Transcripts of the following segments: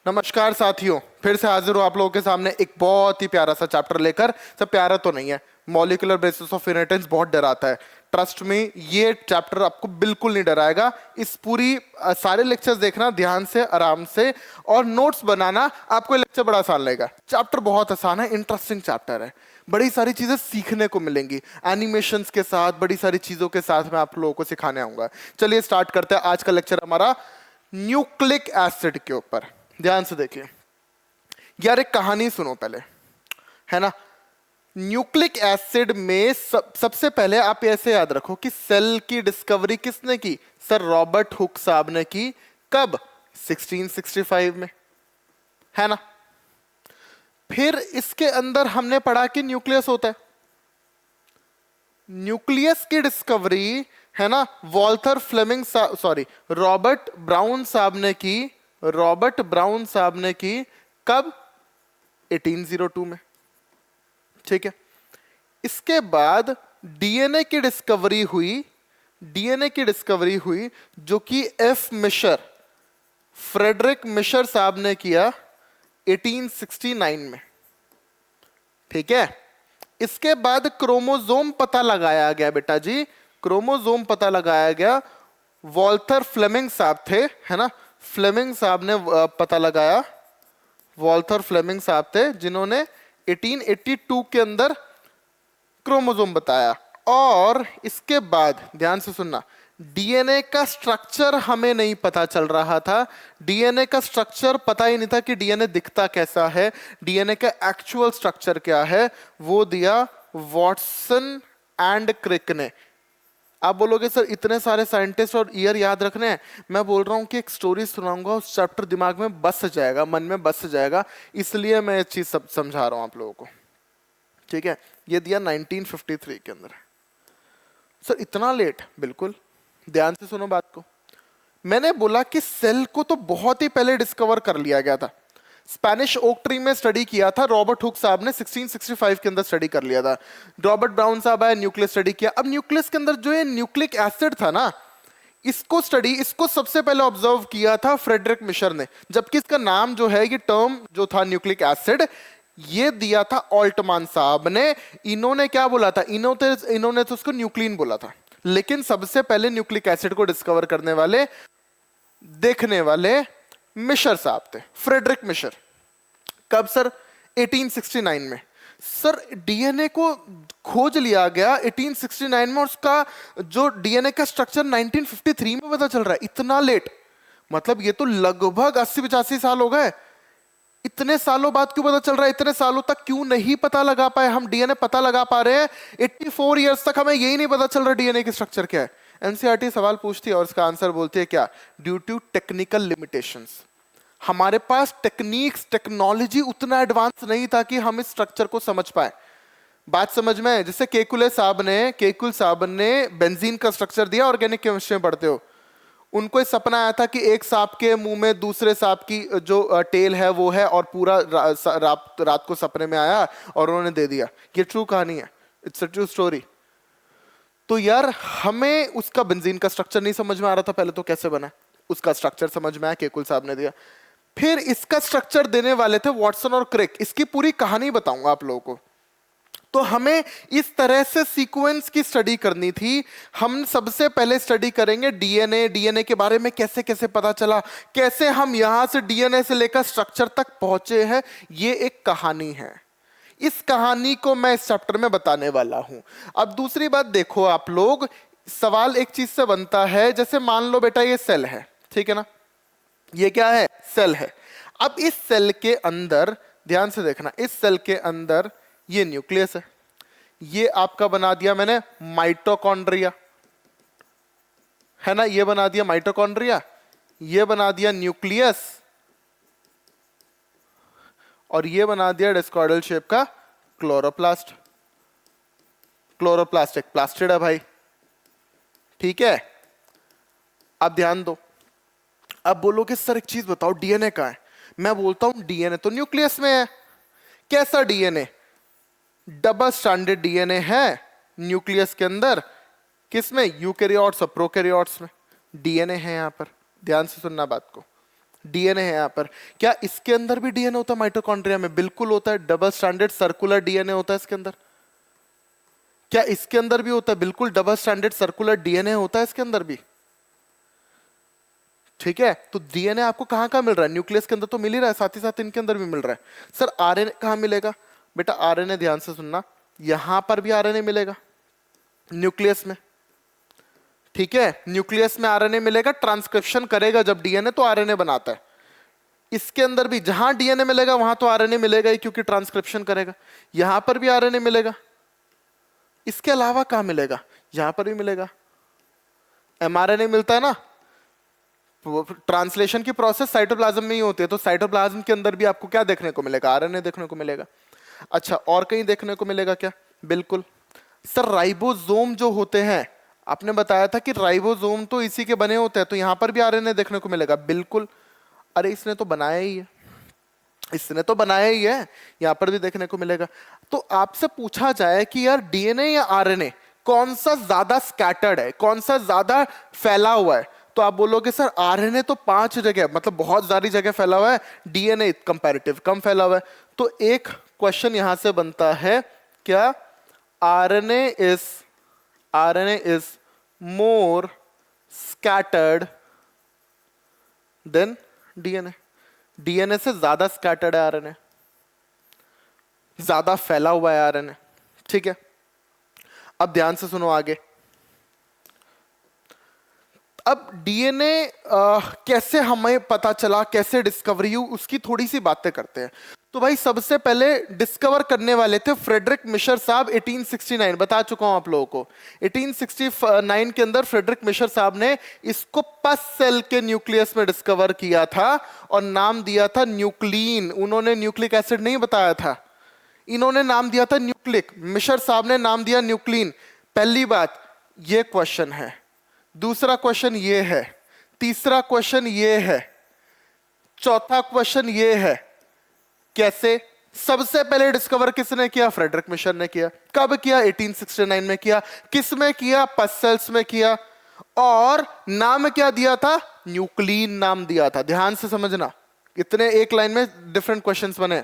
नमस्कार साथियों, फिर से हाजिर हूं आप लोगों के सामने एक बहुत ही प्यारा सा चैप्टर लेकर। सब प्यारा तो नहीं है, मॉलिक्यूलर बेसिस ऑफ इनहेरिटेंस बहुत डराता है। ट्रस्ट में ये चैप्टर आपको बिल्कुल नहीं डराएगा। इस पूरी सारे लेक्चर्स देखना ध्यान से, आराम से, और नोट्स बनाना। आपको ये लेक्चर बड़ा आसान लगेगा। चैप्टर बहुत आसान है, इंटरेस्टिंग चैप्टर है, बड़ी सारी चीजें सीखने को मिलेंगी एनिमेशंस के साथ, बड़ी सारी चीजों के साथ मैं आप लोगों को सिखाने आऊंगा। चलिए स्टार्ट करते हैं आज का लेक्चर हमारा न्यूक्लिक एसिड के ऊपर। ध्यान से देखिए यार, एक कहानी सुनो पहले, है ना। न्यूक्लिक एसिड में सबसे पहले आप ऐसे याद रखो कि सेल की डिस्कवरी किसने की? सर रॉबर्ट हुक साहब ने की। कब? 1665 में, है ना। फिर इसके अंदर हमने पढ़ा कि न्यूक्लियस होता है। न्यूक्लियस की डिस्कवरी, है ना, Walther Flemming sorry Robert Brown साहब ने की। रॉबर्ट ब्राउन साहब ने की कब? 1802 में, ठीक है। इसके बाद डीएनए की डिस्कवरी हुई। डीएनए की डिस्कवरी हुई जो कि एफ मिशर, फ्रेडरिक मिशर साहब ने किया 1869 में, ठीक है। इसके बाद क्रोमोसोम पता लगाया गया बेटा जी, क्रोमोसोम पता लगाया गया। वॉल्थर फ्लेमिंग साहब थे, है ना, फ्लेमिंग साहब ने पता लगाया। वॉल्थर फ्लेमिंग साहब थे जिन्होंने 1882 के अंदर क्रोमोसोम बताया। और इसके बाद ध्यान से सुनना, डीएनए का स्ट्रक्चर हमें नहीं पता चल रहा था। डीएनए का स्ट्रक्चर पता ही नहीं था कि डीएनए दिखता कैसा है, डीएनए का एक्चुअल स्ट्रक्चर क्या है, वो दिया वॉटसन एंड क्रिक ने। आप बोलोगे सर इतने सारे साइंटिस्ट और ईयर याद रखने हैं। मैं बोल रहा हूं कि एक स्टोरी सुनाऊंगा, उस चैप्टर दिमाग में बस जाएगा, मन में बस जाएगा, इसलिए मैं ये चीज सब समझा रहा हूं आप लोगों को, ठीक है। ये दिया 1953 के अंदर। सर इतना लेट? बिल्कुल, ध्यान से सुनो बात को। मैंने बोला कि सेल को तो बहुत ही पहले डिस्कवर कर लिया गया था। स्पेनिश ओक ट्री में स्टडी किया था रॉबर्ट हुक साहब ने, 1665 के अंदर स्टडी कर लिया था। रॉबर्ट ब्राउन साहब आए, न्यूक्लियस स्टडी किया। अब न्यूक्लियस के अंदर जो ये न्यूक्लिक एसिड था ना, इसको सबसे पहले ऑब्जर्व किया था फ्रेडरिक मिशर ने, जबकि इसका नाम जो है, ये टर्म जो था न्यूक्लिक एसिड, ये दिया था ऑल्टमान साहब ने। इन्होंने क्या बोला था? इन्होंने तो उसको न्यूक्लिन बोला था, लेकिन सबसे पहले न्यूक्लिक एसिड को डिस्कवर करने वाले, देखने वाले मिशर साहब थे, फ्रेडरिक मिशर। कब सर? 1869 में। सर डीएनए को खोज लिया गया 1869 में, और उसका जो डीएनए का स्ट्रक्चर 1953 में पता चल रहा है। इतना लेट, मतलब ये तो लगभग 80-85 साल हो गए। इतने सालों बाद क्यों पता चल रहा है? इतने सालों तक क्यों नहीं पता लगा पाए हम? डीएनए पता लगा पा रहे हैं 84 इयर्स तक, हमें यही नहीं पता चल रहा डीएनए की स्ट्रक्चर क्या है। एनसीईआरटी सवाल पूछती है और इसका आंसर बोलती है क्या? Due to technical limitations. हमारे पास टेक्निक्स, टेक्नोलॉजी उतना एडवांस नहीं था कि हम इस स्ट्रक्चर को समझ पाए। बात समझ में? जैसे केकुल साहब ने बेंजीन का स्ट्रक्चर दिया, ऑर्गेनिक केमिस्ट्री में पढ़ते हो। उनको एक सपना आया था कि एक सांप के मुंह में दूसरे सांप की जो टेल है वो है, और पूरा रात को सपने में आया और उन्होंने दे दिया। ये ट्रू कहानी है, इट्स अ ट्रू स्टोरी। तो यार हमें उसका बेंजीन का स्ट्रक्चर नहीं समझ में आ रहा था पहले, तो कैसे बना? उसका स्ट्रक्चर समझ में आया, केकुल साहब ने दिया। फिर इसका स्ट्रक्चर देने वाले थे वॉटसन और क्रिक। इसकी पूरी कहानी बताऊंगा आप लोगों को। तो हमें इस तरह से सीक्वेंस की स्टडी करनी थी। हम सबसे पहले स्टडी करेंगे डीएनए के बारे में, कैसे कैसे पता चला, कैसे हम यहां से डीएनए से लेकर स्ट्रक्चर तक पहुंचे हैं। ये एक कहानी है, इस कहानी को मैं इस चैप्टर में बताने वाला हूं। अब दूसरी बात देखो आप लोग, सवाल एक चीज से बनता है। जैसे मान लो बेटा ये सेल है, ठीक है ना, ये क्या है? सेल है। अब इस सेल के अंदर ध्यान से देखना, इस सेल के अंदर ये न्यूक्लियस है। ये आपका बना दिया मैंने माइटोकॉन्ड्रिया, है ना, ये बना दिया माइटोकॉन्ड्रिया, ये बना दिया न्यूक्लियस, और ये बना दिया डिस्कॉइडल शेप का क्लोरोप्लास्ट। क्लोरोप्लास्ट एक प्लास्टिड है भाई, ठीक है। अब ध्यान दो, अब बोलोगे सर एक चीज बताओ, डीएनए कहां है? मैं बोलता हूं डीएनए तो न्यूक्लियस में है। कैसा डीएनए? डबल स्ट्रैंडेड डीएनए है न्यूक्लियस के अंदर। किसमें? यूकैरियोट्स और प्रोकैरियोट्स में डीएनए है। यहां पर ध्यान से सुनना बात को, डीएनए है यहाँ पर। क्या इसके अंदर भी डीएनए होता है माइटोकॉन्ड्रिया में? बिल्कुल होता है, डबल स्ट्रैंडेड सर्कुलर डीएनए होता है इसके अंदर। क्या इसके अंदर भी होता है? बिल्कुल डबल स्ट्रैंडेड सर्कुलर डीएनए होता है इसके अंदर भी। ठीक है, तो डीएनए आपको कहां कहां मिल रहा है? न्यूक्लियस के अंदर तो मिल ही रहा है, साथ ही साथ इनके अंदर भी मिल रहा है। सर आरएनए कहां मिलेगा? बेटा आरएनए ध्यान से सुनना, यहां पर भी आरएनए मिलेगा न्यूक्लियस में। ठीक है, न्यूक्लियस में आरएनए मिलेगा, ट्रांसक्रिप्शन करेगा जब डीएनए तो आरएनए बनाता है। इसके अंदर भी जहां डीएनए मिलेगा वहां तो आरएनए मिलेगा ही, क्योंकि ट्रांसक्रिप्शन करेगा। यहां पर भी आरएनए मिलेगा। इसके अलावा कहां मिलेगा? यहां पर भी मिलेगा, एमआरएनए मिलता है ना। ट्रांसलेशन की प्रोसेस साइटोप्लाज्म में ही होती है, तो साइटोप्लाज्म के अंदर भी आपको क्या देखने को मिलेगा? आरएनए देखने को मिलेगा। अच्छा, और कहीं देखने को मिलेगा क्या? बिल्कुल सर, राइबोसोम जो होते हैं, आपने बताया था कि राइबोसोम तो इसी के बने होते हैं, तो यहां पर भी आरएनए देखने को मिलेगा। बिल्कुल, अरे इसने तो बनाया ही है, इसने तो बनाया ही है, यहां पर भी देखने को मिलेगा। तो आपसे पूछा जाए कि यार डीएनए या आरएनए कौन सा ज्यादा स्कैटर्ड है, कौन सा ज्यादा फैला हुआ है, तो आप बोलोगे सर आरएनए तो 5 जगह, मतलब बहुत सारी जगह फैला हुआ है, डीएनए कंपैरेटिव कम फैला हुआ है। तो एक क्वेश्चन यहां से बनता है, क्या RNA is more scattered than DNA? DNA से ज्यादा स्कैटर्ड है आरएनए, ज्यादा फैला हुआ है आरएनए। ठीक है, अब ध्यान से सुनो आगे। अब डीएनए कैसे हमें पता चला, कैसे डिस्कवरी हुई, उसकी थोड़ी सी बातें करते हैं। तो भाई सबसे पहले डिस्कवर करने वाले थे फ्रेडरिक मिशर साहब, 1869, बता चुका हूं आप लोगों को। 1869 के अंदर फ्रेडरिक मिशर साहब ने इसको पस सेल के न्यूक्लियस में डिस्कवर किया था और नाम दिया था न्यूक्लिन। उन्होंने न्यूक्लिक एसिड नहीं बताया था, इन्होंने नाम दिया था न्यूक्लिक, मिशर साहब ने नाम दिया न्यूक्लिन। पहली बात ये क्वेश्चन है, दूसरा क्वेश्चन ये है, तीसरा क्वेश्चन ये है, चौथा क्वेश्चन ये है, कैसे? सबसे पहले डिस्कवर किसने किया? फ्रेडरिक मिशर ने किया। कब किया? 1869 में किया। किस में किया? पस सेल्स में किया। और नाम क्या दिया था? न्यूक्लिन नाम दिया था। ध्यान से समझना, इतने एक लाइन में डिफरेंट क्वेश्चंस बने।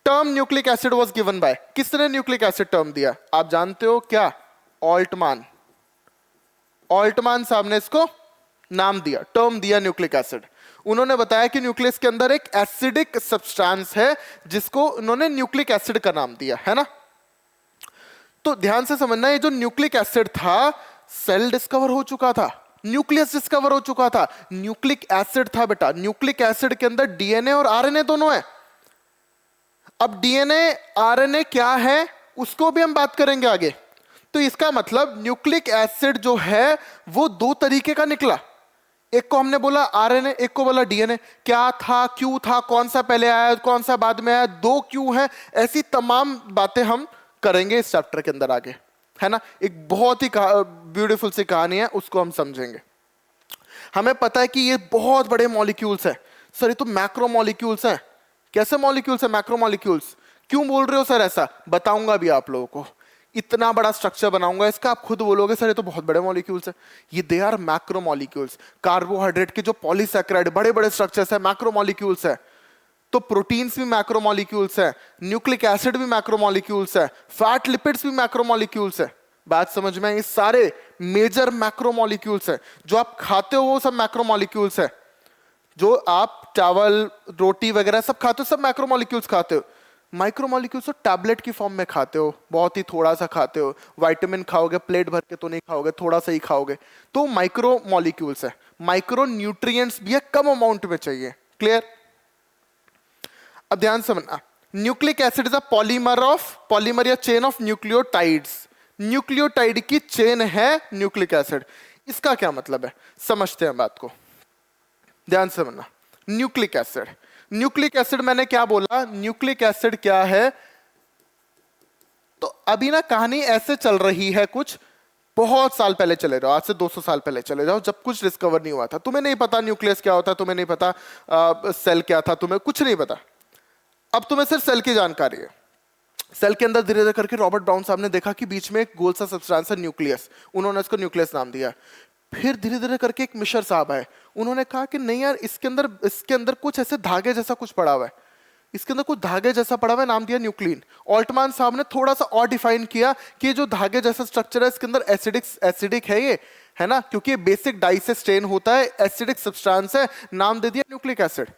Term nucleic acid was given by, किसने न्यूक्लिक एसिड टर्म दिया? आप जानते हो क्या? ऑल्टमान। ऑल्टमान साहब ने इसको नाम दिया, टर्म दिया न्यूक्लिक एसिड। उन्होंने बताया कि न्यूक्लियस के अंदर एक एसिडिक सब्सटेंस है जिसको उन्होंने न्यूक्लिक एसिड का नाम दिया, है ना। तो ध्यान से समझना, ये जो न्यूक्लिक एसिड था, सेल डिस्कवर हो चुका था, न्यूक्लियस डिस्कवर हो चुका था, न्यूक्लिक एसिड था बेटा। न्यूक्लिक एसिड के अंदर डीएनए और आरएनए दोनों है। अब डीएनए आरएनए क्या है उसको भी हम बात करेंगे आगे। तो इसका मतलब न्यूक्लिक एसिड जो है वो दो तरीके का निकला, एक को हमने बोला आरएनए, एक को बोला डीएनए। क्या था, क्यों था, कौन सा पहले आया, कौन सा बाद में आया, दो क्यों है, ऐसी तमाम बातें हम करेंगे इस चैप्टर के अंदर आगे, है ना। एक बहुत ही ब्यूटीफुल सी कहानी है, उसको हम समझेंगे। हमें पता है कि ये बहुत बड़े मॉलिक्यूल्स हैं। सर ये तो मैक्रो मॉलिक्यूल्स हैं। कैसे मॉलिक्यूल्स है मैक्रो मॉलिक्यूल्स? क्यों बोल रहे हो सर ऐसा? बताऊंगा भी आप लोगों को, इतना बड़ा स्ट्रक्चर बनाऊंगा इसका, आप खुद बोलोगे सर ये तो बहुत बड़े मॉलिक्यूल्स है। ये they are macro molecules. Carbohydrate के जो पॉलीसैकेराइड बड़े बड़े स्ट्रक्चर्स है, मैक्रो मॉलिक्यूल्स है। तो प्रोटीन्स भी मैक्रो मॉलिक्यूल्स है, न्यूक्लिक एसिड भी मैक्रो मॉलिक्यूल्स है, फैट लिपिड्स भी मैक्रो मॉलिक्यूल्स है। बात समझ में? ये सारे मेजर मैक्रो मॉलिक्यूल्स है। जो आप खाते हो वो सब मैक्रो मॉलिक्यूल्स है। जो आप चावल रोटी वगैरह सब खाते हो, सब मैक्रो मॉलिक्यूल्स खाते हो। माइक्रो मॉलिक्यूल्स तो टैबलेट की फॉर्म में खाते हो, बहुत ही थोड़ा सा खाते हो। विटामिन खाओगे प्लेट भर के तो नहीं खाओगे, थोड़ा सा ही खाओगे, तो माइक्रो मॉलिक्यूल्स है। माइक्रो न्यूट्रिएंट्स भी है, कम अमाउंट में चाहिए। क्लियर? अब ध्यान समझना, nucleic acid is a polymer या चेन ऑफ न्यूक्लियोटाइड्स। न्यूक्लियोटाइड की चेन है न्यूक्लिक एसिड। इसका क्या मतलब है, समझते हैं बात को। ध्यान से समझना, न्यूक्लिक एसिड, न्यूक्लिक एसिड मैंने क्या बोला, न्यूक्लिक एसिड क्या है? तो अभी ना कहानी ऐसे चल रही है, कुछ बहुत साल पहले चले जाओ, आज से 200 साल पहले चले जाओ, जब कुछ डिस्कवर नहीं हुआ था। तुम्हें नहीं पता न्यूक्लियस क्या होता है, तुम्हें नहीं पता सेल क्या था, तुम्हें कुछ नहीं पता। अब तुम्हें सिर्फ सेल की जानकारी है। सेल के अंदर धीरे धीरे करके रॉबर्ट ब्राउन साहब ने देखा कि बीच में एक गोल सा सब्सटेंस है न्यूक्लियस, उन्होंने इसको न्यूक्लियस नाम दिया। फिर धीरे धीरे करके एक मिशर साहब आए, उन्होंने कहा कि नहीं यार, इसके अंदर कुछ ऐसे धागे जैसा कुछ पड़ा हुआ है, इसके अंदर कुछ धागे जैसा पड़ा हुआ है, नाम दिया न्यूक्लिन। ऑल्टमान साहब ने थोड़ा सा और डिफाइन किया कि जो धागे जैसा स्ट्रक्चर है इसके अंदर एसिडिक है ये, है ना, क्योंकि बेसिक डाई से स्टेन होता है, एसिडिक सब्सटेंस है, नाम दे दिया न्यूक्लिक एसिड।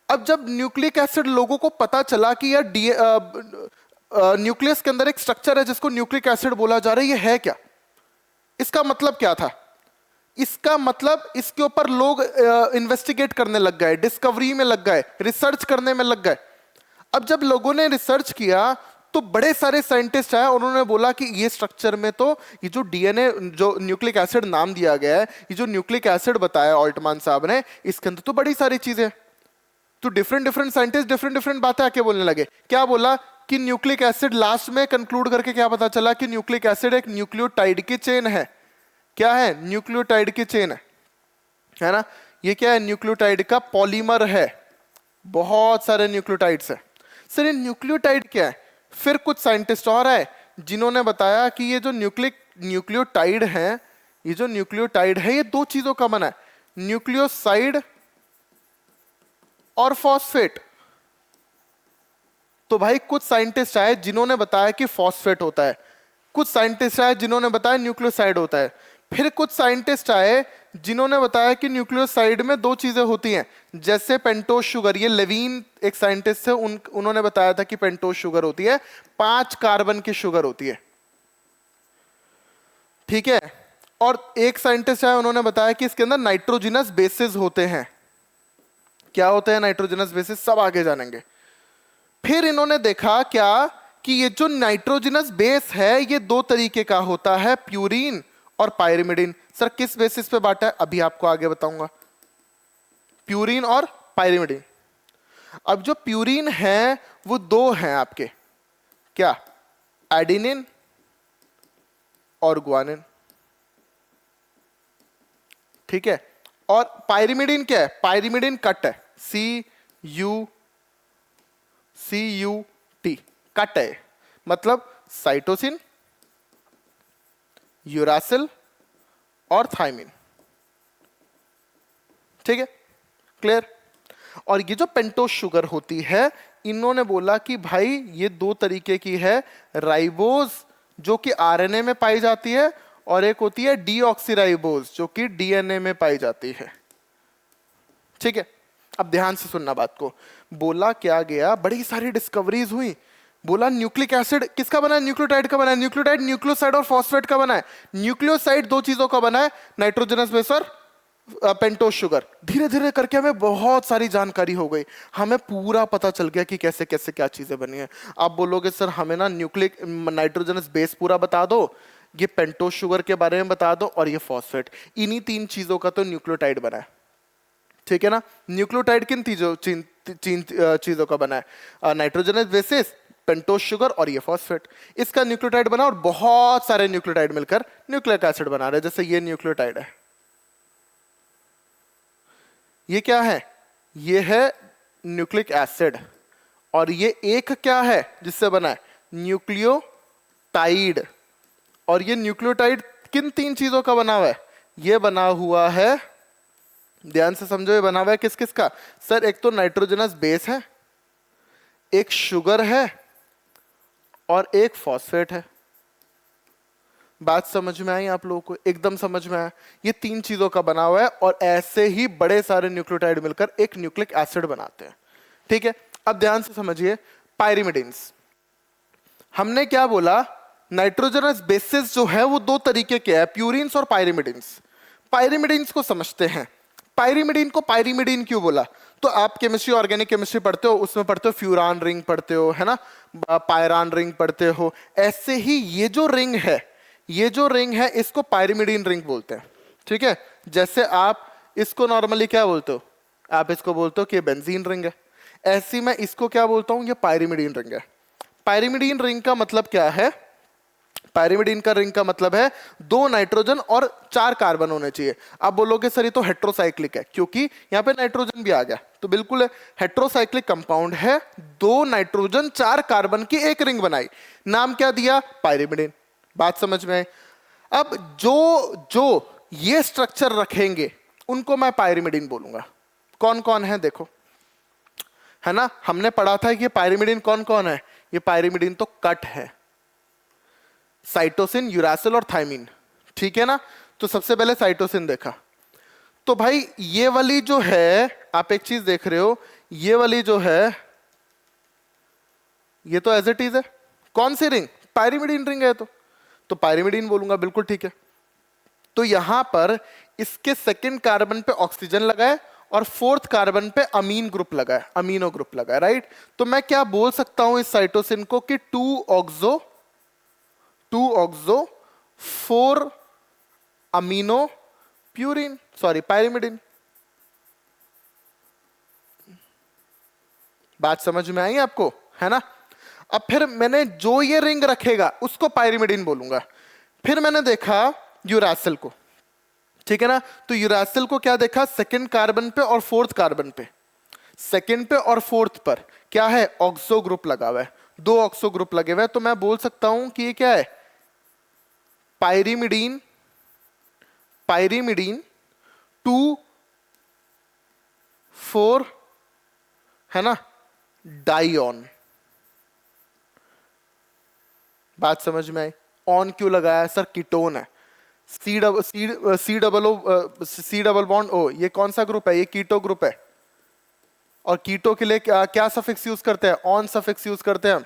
अब जब न्यूक्लिक एसिड लोगों को पता चला कि यार न्यूक्लियस के अंदर एक स्ट्रक्चर है जिसको न्यूक्लिक एसिड बोला जा रहा है, ये है क्या, इसका मतलब क्या था? इसका मतलब इसके ऊपर लोग इन्वेस्टिगेट करने लग गए, डिस्कवरी में लग गए, रिसर्च करने में लग गए। अब जब लोगों ने रिसर्च किया तो बड़े सारे साइंटिस्ट आए, उन्होंने बोला कि ये स्ट्रक्चर में तो ये जो डीएनए, जो न्यूक्लिक एसिड नाम दिया गया है, ये जो न्यूक्लिक एसिड बताया ऑल्टमान साहब ने, इसके अंदर तो बड़ी सारी चीजें। तो डिफरेंट साइंटिस्ट डिफरेंट बातें आके बोलने लगे। क्या बोला कि न्यूक्लिक एसिड, लास्ट में कंक्लूड करके क्या पता चला कि न्यूक्लिक एसिड एक न्यूक्लियोटाइड की चेन है। क्या है? न्यूक्लियोटाइड की चेन है ना। ये क्या है? न्यूक्लियोटाइड का पॉलीमर है, बहुत सारे न्यूक्लियोटाइड्स है। सर ये न्यूक्लियोटाइड क्या है? फिर कुछ साइंटिस्ट और आए जिन्होंने बताया कि ये जो न्यूक्लियोटाइड है, ये जो न्यूक्लियोटाइड है ये दो चीजों का बना है, न्यूक्लियोसाइड और फॉस्फेट। तो भाई कुछ साइंटिस्ट आए जिन्होंने बताया कि फॉस्फेट होता है, कुछ साइंटिस्ट आए जिन्होंने बताया न्यूक्लियोसाइड होता है, फिर कुछ साइंटिस्ट आए जिन्होंने बताया कि न्यूक्लियोसाइड में दो चीजें होती हैं, जैसे पेंटोज शुगर। ये लेविन एक साइंटिस्ट है, उन्होंने बताया था कि पेंटोज शुगर होती है, 5 कार्बन की शुगर होती है, ठीक है। और एक साइंटिस्ट है, उन्होंने बताया कि इसके अंदर नाइट्रोजिनस बेसिस होते हैं। क्या होते हैं नाइट्रोजिनस बेसिस? सब आगे जानेंगे। फिर इन्होंने देखा क्या कि ये जो नाइट्रोजिनस बेस है ये दो तरीके का होता है, प्यूरीन और पायरिमिडिन। सर किस बेसिस पे बांटा है? अभी आपको आगे बताऊंगा, प्यूरीन और पायरिमिडिन। अब जो प्यूरीन है वो दो हैं आपके, क्या? एडिनिन और ग्वानिन, ठीक है। और पायरिमिडिन क्या है? पायरिमिडिन कट है, CUT कट है, मतलब साइटोसिन, यूरासिल और थायमिन, ठीक है, क्लियर। और ये जो पेंटोज शुगर होती है, इन्होंने बोला कि भाई ये दो तरीके की है, राइबोज जो कि आरएनए में पाई जाती है, और एक होती है डीऑक्सीराइबोज जो कि डीएनए में पाई जाती है, ठीक है। अब ध्यान से सुनना बात को। बोला क्या गया, बड़ी सारी डिस्कवरीज हुई। बोला न्यूक्लिक एसिड किसका बना है? न्यूक्लियोटाइड का बना है। न्यूक्लियोटाइड न्यूक्लियोसाइड और फॉस्फेट का बना है। न्यूक्लियोसाइड दो चीजों का बना है, नाइट्रोजनस बेस और पेंटोज शुगर। धीरे धीरे करके हमें बहुत सारी जानकारी हो गई, हमें पूरा पता चल गया कि कैसे कैसे क्या चीजें बनी है। आप बोलोगे सर हमें ना न्यूक्लिक नाइट्रोजनस बेस पूरा बता दो, ये पेंटोज शुगर के बारे में बता दो, और ये फॉस्फेट, इन्हीं 3 चीजों का तो न्यूक्लियोटाइड बना है, ठीक है ना। न्यूक्लियोटाइड किन चीजों का बना है? नाइट्रोजनस बेसिस, पेंटोज शुगर और ये फॉस्फेट, इसका न्यूक्लियोटाइड बना, और बहुत सारे न्यूक्लियोटाइड मिलकर न्यूक्लिक एसिड बना रहे। जैसे ये न्यूक्लियोटाइड है, ये क्या है? ये है न्यूक्लिक एसिड, और ये एक क्या है जिससे बना है? न्यूक्लियोटाइड। और ये न्यूक्लियोटाइड किन 3 चीजों का बना हुआ है? ये बना हुआ है, ध्यान से समझो, ये बना हुआ है किस किस का? सर एक तो नाइट्रोजनस बेस है, एक शुगर है, और एक फॉस्फेट है। बात समझ में आई आप लोगों को? एकदम समझ में आया? ये 3 चीजों का बना हुआ है, और ऐसे ही बड़े सारे न्यूक्लियोटाइड मिलकर एक न्यूक्लिक एसिड बनाते हैं, ठीक है। अब ध्यान से समझिए, पायरिमिडिन्स। हमने क्या बोला? नाइट्रोजनस बेसिस जो है वो दो तरीके के हैं, प्यूरिन्स और पायरिमिडिन्स। पायरिमिडिन्स को समझते हैं। पायरिमिडिन को पायरिमिडिन क्यों बोला? तो आप केमिस्ट्री, ऑर्गेनिक केमिस्ट्री पढ़ते हो, उसमें पढ़ते हो फ्यूरान रिंग पढ़ते हो, है ना, पायरान रिंग पढ़ते हो। ऐसे ही ये जो रिंग है, ये जो रिंग है इसको पायरिमिडिन रिंग बोलते हैं, ठीक है। जैसे आप इसको नॉर्मली क्या बोलते हो? आप इसको बोलते हो कि बेंजीन रिंग है। ऐसी मैं इसको क्या बोलता हूं? ये पायरिमिडिन रिंग है। पायरिमिडिन रिंग का मतलब क्या है? पायरिमिडिन का रिंग का मतलब है 2 नाइट्रोजन और 4 कार्बन होने चाहिए। आप बोलोगे सर ये तो हेट्रोसाइक्लिक है, क्योंकि यहां पे नाइट्रोजन भी आ गया, तो बिल्कुल है, हेट्रोसाइक्लिक कंपाउंड है, 2 नाइट्रोजन 4 कार्बन की एक रिंग बनाई, नाम क्या दिया? पायरिमिडिन। बात समझ में आई? अब जो ये स्ट्रक्चर रखेंगे उनको मैं पायरिमिडीन बोलूंगा। कौन कौन है देखो, है ना, हमने पढ़ा था कि पायरिमिडीन कौन कौन है। ये पायरिमिडीन तो कट है, साइटोसिन, यूरासिल और थायमीन, ठीक है ना। तो सबसे पहले साइटोसिन देखा, तो भाई ये वाली जो है, आप एक चीज देख रहे हो, ये वाली जो है ये तो एज इट इज है। कौन सी रिंग? पायरिमिडीन रिंग है। तो पायरिमिडीन बोलूंगा, बिल्कुल ठीक है। तो यहां पर इसके सेकंड कार्बन पे ऑक्सीजन लगा है और फोर्थ कार्बन पे अमीन ग्रुप लगा है, अमीनो ग्रुप लगा है, राइट। तो मैं क्या बोल सकता हूं इस साइटोसिन को कि 2 oxo 4 amino purine, sorry pyrimidine. बात समझ में आई आपको, है ना। अब फिर मैंने जो ये रिंग रखेगा उसको पायरिमिडीन बोलूंगा। फिर मैंने देखा यूरासिल को, ठीक है ना। तो यूरासिल को क्या देखा, सेकंड कार्बन पे और फोर्थ कार्बन पे, सेकंड पे और फोर्थ पर क्या है, ऑक्सो ग्रुप लगा हुआ है, 2 ऑक्सो ग्रुप लगे हुए हैं। तो मैं बोल सकता हूं कि ये क्या है, पायरिमिडीन, पायरिमिडीन 2,4, है ना, डाइऑन। बात समझ में आई। ऑन क्यों लगाया सर, कीटोन है, सी डबल बॉन्ड ओ, ये कौन सा ग्रुप है, ये कीटो ग्रुप है। और कीटो के लिए क्या सफिक्स यूज करते हैं, ऑन सफिक्स यूज करते हैं,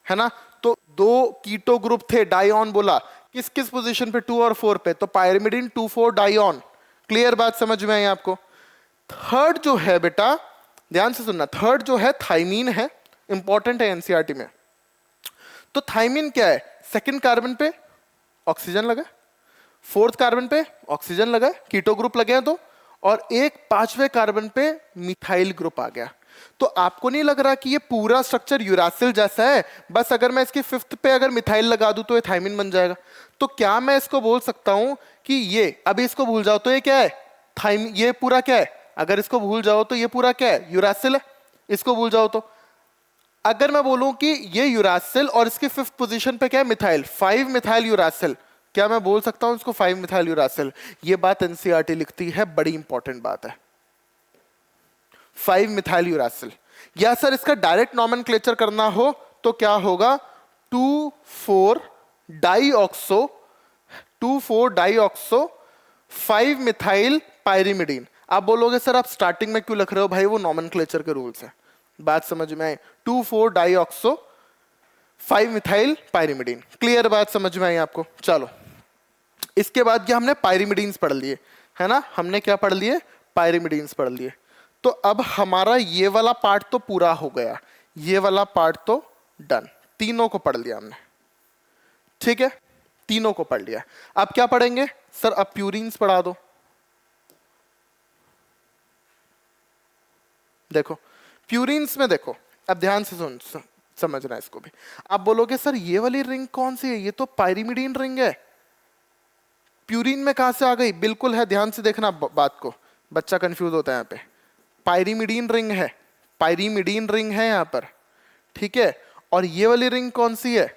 है ना। तो 2 कीटो ग्रुप थे, डाइऑन बोला, किस किस पोजीशन पे, 2 और 4 पे। तो पायरिमिडीन 2,4 डाइऑन। क्लियर, बात समझ में आई आपको। थर्ड जो है बेटा, ध्यान से सुनना, थर्ड जो है थाइमीन है, इंपॉर्टेंट है एनसीईआरटी में। तो थाइमीन क्या है, सेकंड कार्बन पे ऑक्सीजन लगा, फोर्थ कार्बन पे ऑक्सीजन लगा, कीटो ग्रुप लगे हैं तो, और एक 5वें कार्बन पे मिथाइल ग्रुप आ गया। तो आपको नहीं लग रहा कि ये पूरा स्ट्रक्चर यूरासिल जैसा है, बस अगर मैं इसके 5th पे अगर मिथाइल लगा दूं तो ये थाइमीन बन जाएगा। तो क्या मैं इसको बोल सकता हूं कि ये, अभी इसको भूल जाओ तो ये क्या है, थाइमीन, ये पूरा क्या है, अगर इसको भूल जाओ तो ये पूरा क्या है, यूरासिल है। इसको भूल जाओ तो, अगर मैं बोलूं कि ये यूरासिल और इसके 5th पोजीशन पे क्या है, मिथाइल, 5 मिथाइल यूरासिल, क्या मैं बोल सकता हूं इसको 5 मिथाइल यूरासिल। ये बात एनसीईआरटी लिखती है, बड़ी इंपॉर्टेंट बात है, 5 मिथाइल यूरासिल। या सर इसका डायरेक्ट नॉमेनक्लेचर करना हो तो क्या होगा, 2,4 डाईऑक्सो, 2,4 डाईऑक्सो 5 मिथाइल पायरिमिडीन। आप बोलोगे सर आप स्टार्टिंग में क्यों लिख रहे हो, भाई वो नॉमेनक्लेचर के रूल्स है। बात समझ में आई, 2,4 डाईऑक्सो 5 मिथाइल पायरिमिडीन। क्लियर, बात समझ में आई आपको। चलो इसके बाद क्या, हमने पायरिमिडीन्स पढ़ लिए, है ना, हमने क्या पढ़ लिए, पायरिमिडीन्स पढ़ लिए। तो अब हमारा ये वाला पार्ट तो पूरा हो गया, ये वाला पार्ट तो डन, तीनों को पढ़ लिया हमने, ठीक है, तीनों को पढ़ लिया। अब क्या पढ़ेंगे सर, अब प्यूरिन्स पढ़ा दो। देखो प्यूरिन्स में देखो, अब ध्यान से समझना इसको भी। आप बोलोगे सर ये वाली रिंग कौन सी है, ये तो पायरिमिडीन रिंग है, प्यूरिन में कहां से आ गई। बिल्कुल है, ध्यान से देखना बात को, बच्चा कंफ्यूज होता है यहाँ पे। पायरिमिडीन रिंग है, पायरिमिडीन रिंग है यहाँ पर, ठीक है। और ये वाली रिंग कौन सी है,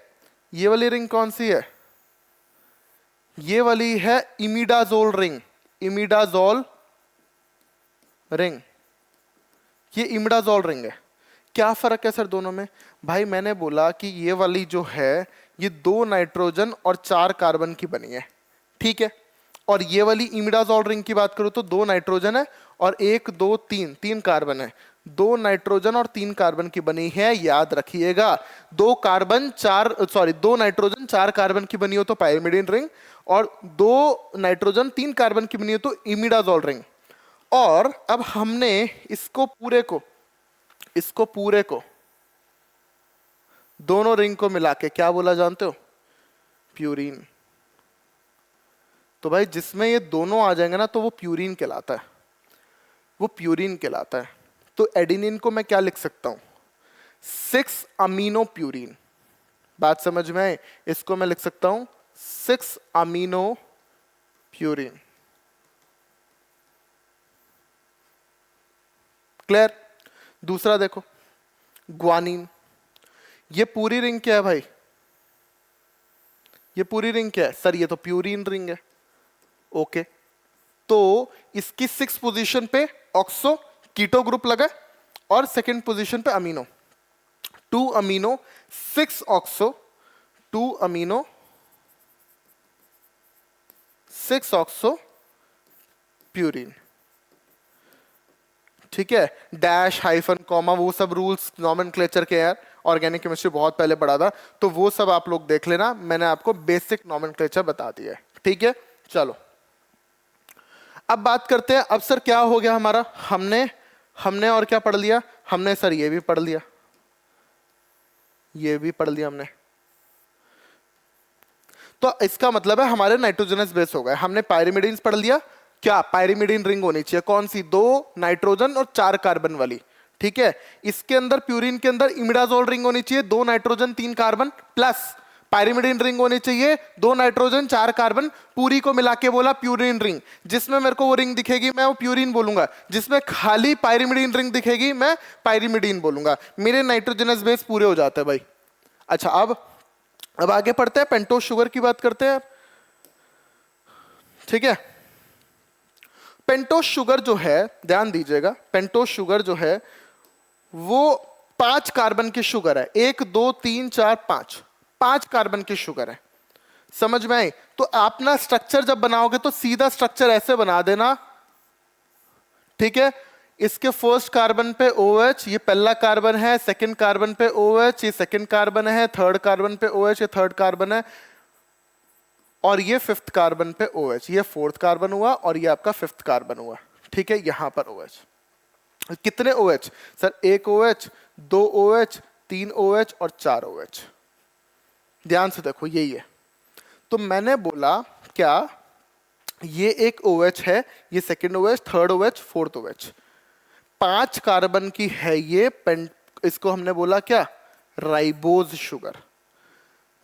ये वाली रिंग कौन सी है, ये वाली है इमिडाजोल रिंग, इमिडाजोल रिंग, ये इमिडाजोल रिंग है। क्या फर्क है सर दोनों में, भाई मैंने बोला कि ये वाली जो है ये 2 नाइट्रोजन और 4 कार्बन की बनी है, ठीक है। और ये वाली इमिडाजोल रिंग की बात करूं तो 2 नाइट्रोजन है और 1 2 3 कार्बन है, 2 नाइट्रोजन और 3 कार्बन की बनी है, याद रखिएगा। 2 नाइट्रोजन 4 कार्बन की बनी हो तो पायरिमिडीन रिंग, और 2 नाइट्रोजन 3 कार्बन की बनी हो तो इमिडाजोल रिंग। और अब हमने इसको पूरे को दोनों रिंग को मिला के क्या बोला जानते हो, प्यूरीन। तो भाई जिसमें ये दोनों आ जाएंगे ना तो वो प्यूरीन कहलाता है, वो प्यूरीन कहलाता है। तो एडिनिन को मैं क्या लिख सकता हूं, 6 अमीनो प्यूरीन। बात समझ में आए, इसको मैं लिख सकता हूं 6 अमीनो प्यूरीन। क्लियर। दूसरा देखो ग्वानिन, ये पूरी रिंग क्या है भाई, ये पूरी रिंग क्या है सर, ये तो प्यूरीन रिंग है। ओके, तो इसकी 6 पोजीशन पे ऑक्सो कीटो ग्रुप लगा और सेकंड पोजीशन पे amino, 2 amino 6 oxo, 2 amino 6 oxo purine. ठीक है, डैश हाइफन कॉमा वो सब रूल्स नॉमेनक्लेचर के यार, ऑर्गेनिक केमिस्ट्री बहुत पहले पढ़ा था, तो वो सब आप लोग देख लेना, मैंने आपको बेसिक नॉमेनक्लेचर बता दिया है। ठीक है, चलो अब बात करते हैं। अब सर क्या हो गया हमारा, हमने और क्या पढ़ लिया, हमने सर ये भी पढ़ लिया, ये भी पढ़ लिया हमने, तो इसका मतलब है हमारे नाइट्रोजनस बेस हो गए। हमने पायरिमिडीन्स पढ़ लिया, क्या पायरिमिडीन रिंग होनी चाहिए, कौन सी, 2 नाइट्रोजन और 4 कार्बन वाली। ठीक है, इसके अंदर प्यूरिन के अंदर इमिडाजोल रिंग होनी चाहिए, 2 nitrogen 3 carbon, plus pyrimidine ring होनी चाहिए, 2 नाइट्रोजन 4 कार्बन, पूरी को मिला के बोला प्यूरिन रिंग। जिसमें मेरे को वो रिंग दिखेगी मैं वो प्यूरिन बोलूंगा, जिसमें खाली पायरिमिडीन रिंग दिखेगी मैं पायरिमिडीन बोलूंगा। मेरे नाइट्रोजनस बेस पूरे हो जाते हैं भाई। अच्छा, अब आगे पढ़ते हैं, पेंटोस शुगर की बात करते हैं। ठीक है, पेंटोस शुगर जो है, ध्यान दीजिएगा, पेंटोस शुगर जो है वो 5 कार्बन की शुगर है, 1 2 3 4 5 कार्बन की शुगर है। समझ में आई? तो आप ना स्ट्रक्चर जब बनाओगे तो सीधा स्ट्रक्चर ऐसे बना देना। ठीक है, इसके फर्स्ट कार्बन पे OH, ये पहला कार्बन है, सेकंड कार्बन पे OH, ये सेकंड कार्बन है, थर्ड कार्बन पे OH, ये थर्ड कार्बन है, और ये 5th कार्बन पे OH, ये 4th कार्बन हुआ, और ये आपका 5th कार्बन हुआ। ठीक है, यहां पर OH, कितने OH sir, 1 OH, 2 OH, 3 OH और 4 OH। ध्यान से देखो, यही है। तो मैंने बोला क्या, ये एक OH है, ये second OH, third OH, fourth OH, 5 carbon की है ये इसको हमने बोला क्या, राइबोज शुगर।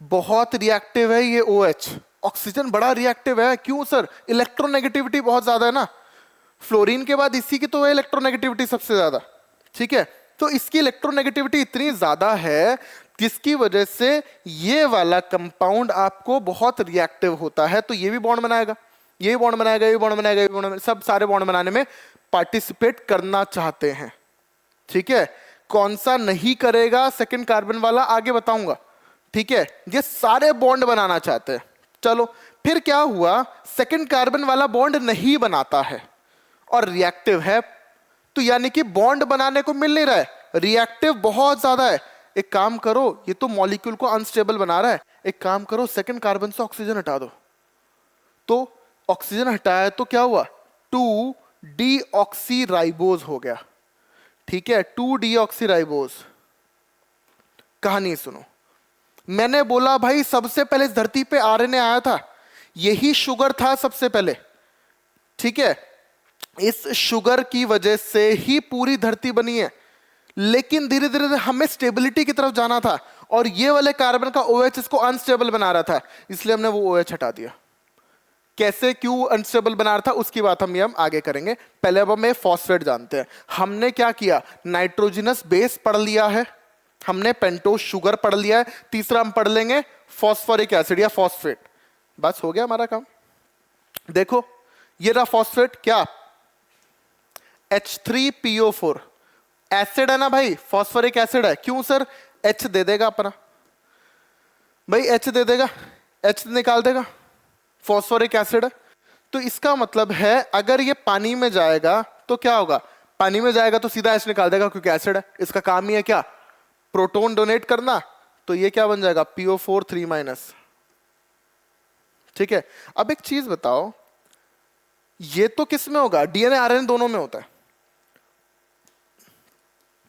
बहुत रिएक्टिव है ये OH, ऑक्सीजन बड़ा रिएक्टिव है। क्यों सर, इलेक्ट्रोनेगेटिविटी बहुत ज्यादा है ना, फ्लोरीन के बाद इसी की तो है इलेक्ट्रोनेगेटिविटी सबसे ज्यादा। ठीक है, तो इसकी इलेक्ट्रोनेगेटिविटी इतनी ज्यादा है जिसकी वजह से ये वाला कंपाउंड आपको बहुत रिएक्टिव होता है। तो ये भी बॉन्ड बनाएगा, ये बॉन्ड बनाएगा, ये बॉन्ड बनाएगा, ये बॉन्ड बनाएगा, सब सारे बॉन्ड बनाने में पार्टिसिपेट करना चाहते हैं। ठीक है, कौन सा नहीं करेगा सेकंड कार्बन वाला आगे बताऊंगा। ठीक है, ये सारे बॉन्ड बनाना चाहते हैं। चलो फिर क्या हुआ, सेकंड कार्बन वाला बॉन्ड नहीं बनाता है और रिएक्टिव है, तो यानी कि बॉन्ड बनाने को मिल नहीं रहा है, रिएक्टिव बहुत ज्यादा है। एक काम करो, ये तो मॉलिक्यूल को अनस्टेबल बना रहा है, एक काम करो सेकंड कार्बन से ऑक्सीजन हटा दो। तो ऑक्सीजन हटाया तो क्या हुआ, 2 डीऑक्सीराइबोज हो गया। ठीक है, 2 डीऑक्सीराइबोज। कहानी सुनो, मैंने बोला भाई सबसे पहले इस धरती पे आरएनए आया था, यही शुगर था सबसे पहले। ठीक है, इस शुगर की वजह से ही पूरी धरती बनी है, लेकिन धीरे धीरे हमें स्टेबिलिटी की तरफ जाना था और ये वाले कार्बन का OH इसको अनस्टेबल बना रहा था, इसलिए हमने वो OH हटा दिया। कैसे, क्यों अनस्टेबल बना रहा था उसकी बात हम आगे करेंगे। पहले अब हमें फॉस्फेट जानते हैं। हमने क्या किया, नाइट्रोजनस बेस पढ़ लिया है, हमने पेंटोस शुगर पढ़ लिया है, तीसरा हम पढ़ लेंगे फॉस्फोरिक एसिड या फॉस्फेट। बस हो गया हमारा काम। देखो ये रहा फॉस्फेट, क्या H3PO4 एसिड है ना भाई, फॉस्फोरिक एसिड है। क्यों सर, H दे देगा अपना भाई, H दे देगा, H निकाल देगा, फॉस्फोरिक एसिड है। तो इसका मतलब है अगर ये पानी में जाएगा तो क्या होगा, पानी में जाएगा तो सीधा H निकाल देगा क्योंकि एसिड है। इसका काम ही है क्या, प्रोटॉन डोनेट करना। तो ये क्या बन जाएगा, PO4 3-। ठीक है, अब एक चीज बताओ, ये तो किस में होगा, DNA RNA दोनों में होता है।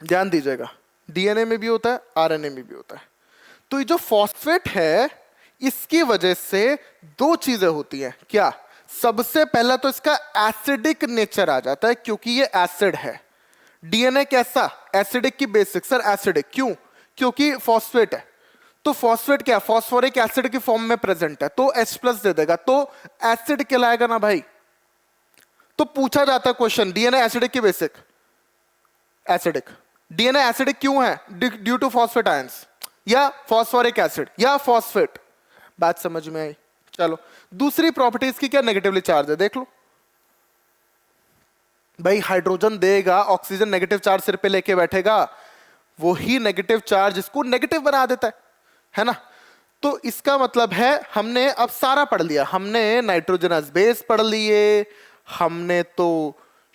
ध्यान दीजिएगा, DNA में भी होता है, RNA में भी होता है। तो ये जो फॉस्फेट है इसकी वजह से 2 चीजें होती हैं। क्या, सबसे पहला तो इसका एसिडिक नेचर आ जाता है क्योंकि ये एसिड है। DNA कैसा, एसिडिक की बेसिक, सर एसिडिक क्यों, क्योंकि फॉस्फेट है। तो फॉस्फेट क्या, फॉस्फोरिक एसिड की फॉर्म में प्रेजेंट है, तो H+ दे देगा, तो एसिड कहलाएगा ना भाई। तो पूछा जाता है क्वेश्चन, DNA एसिडिक की बेसिक, एसिडिक। DNA एसिडिक क्यों है, ड्यू टू फॉस्फेट आयंस या फॉस्फोरिक एसिड या फॉस्फेट। बात समझ में आई? चलो, दूसरी प्रॉपर्टीज की क्या नेगेटिवली चार्ज है देख लो भाई। हाइड्रोजन देगा, ऑक्सीजन नेगेटिव चार्ज सिर पे लेके बैठेगा, वही नेगेटिव चार्ज इसको नेगेटिव बना देता है ना। तो इसका मतलब है हमने अब सारा पढ़ लिया, हमने नाइट्रोजनस बेस पढ़ लिए, हमने तो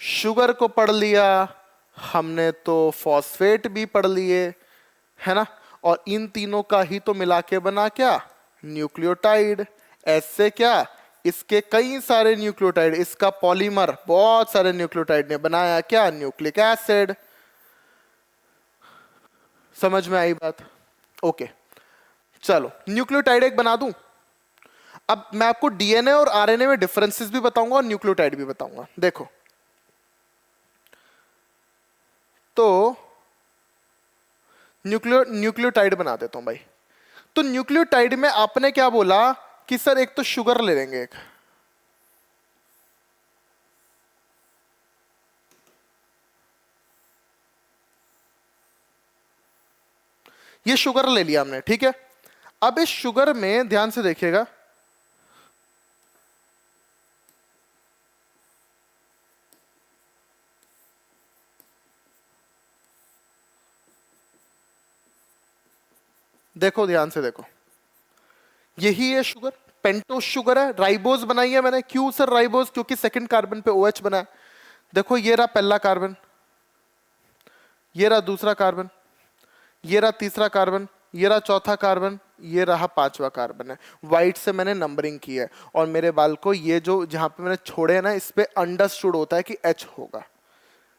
शुगर को पढ़ लिया, हमने तो फॉस्फेट भी पढ़ लिए, है ना। और इन तीनों का ही तो मिला के बना क्या, न्यूक्लियोटाइड। ऐसे क्या, इसके कई सारे न्यूक्लियोटाइड, इसका पॉलीमर बहुत सारे न्यूक्लियोटाइड ने बनाया क्या, न्यूक्लिक एसिड। समझ में आई बात? ओके चलो, न्यूक्लियोटाइड एक बना दूं। अब मैं आपको डीएनए और आरएनए में डिफरेंसेस भी बताऊंगा और न्यूक्लियोटाइड भी बताऊंगा। देखो तो न्यूक्लियोटाइड बना देता हूं भाई। तो न्यूक्लियोटाइड में आपने क्या बोला कि सर एक तो शुगर ले लेंगे, एक ये शुगर ले लिया हमने, ठीक है। अब इस शुगर में ध्यान से देखिएगा, देखो ध्यान से देखो, यही है शुगर, पेंटोस शुगर है, राइबोज बनाई है मैंने। क्यों सर राइबोज? क्योंकि सेकंड कार्बन पे OH बना है। देखो ये रहा पहला कार्बन, ये रहा दूसरा कार्बन, ये रहा तीसरा कार्बन, ये रहा चौथा कार्बन, ये रहा पांचवा कार्बन है। व्हाइट से मैंने नंबरिंग की है और मेरे बाल को ये जो जहां पे मैंने छोड़े हैं ना, इस पे अंडरस्टूड होता है कि H होगा,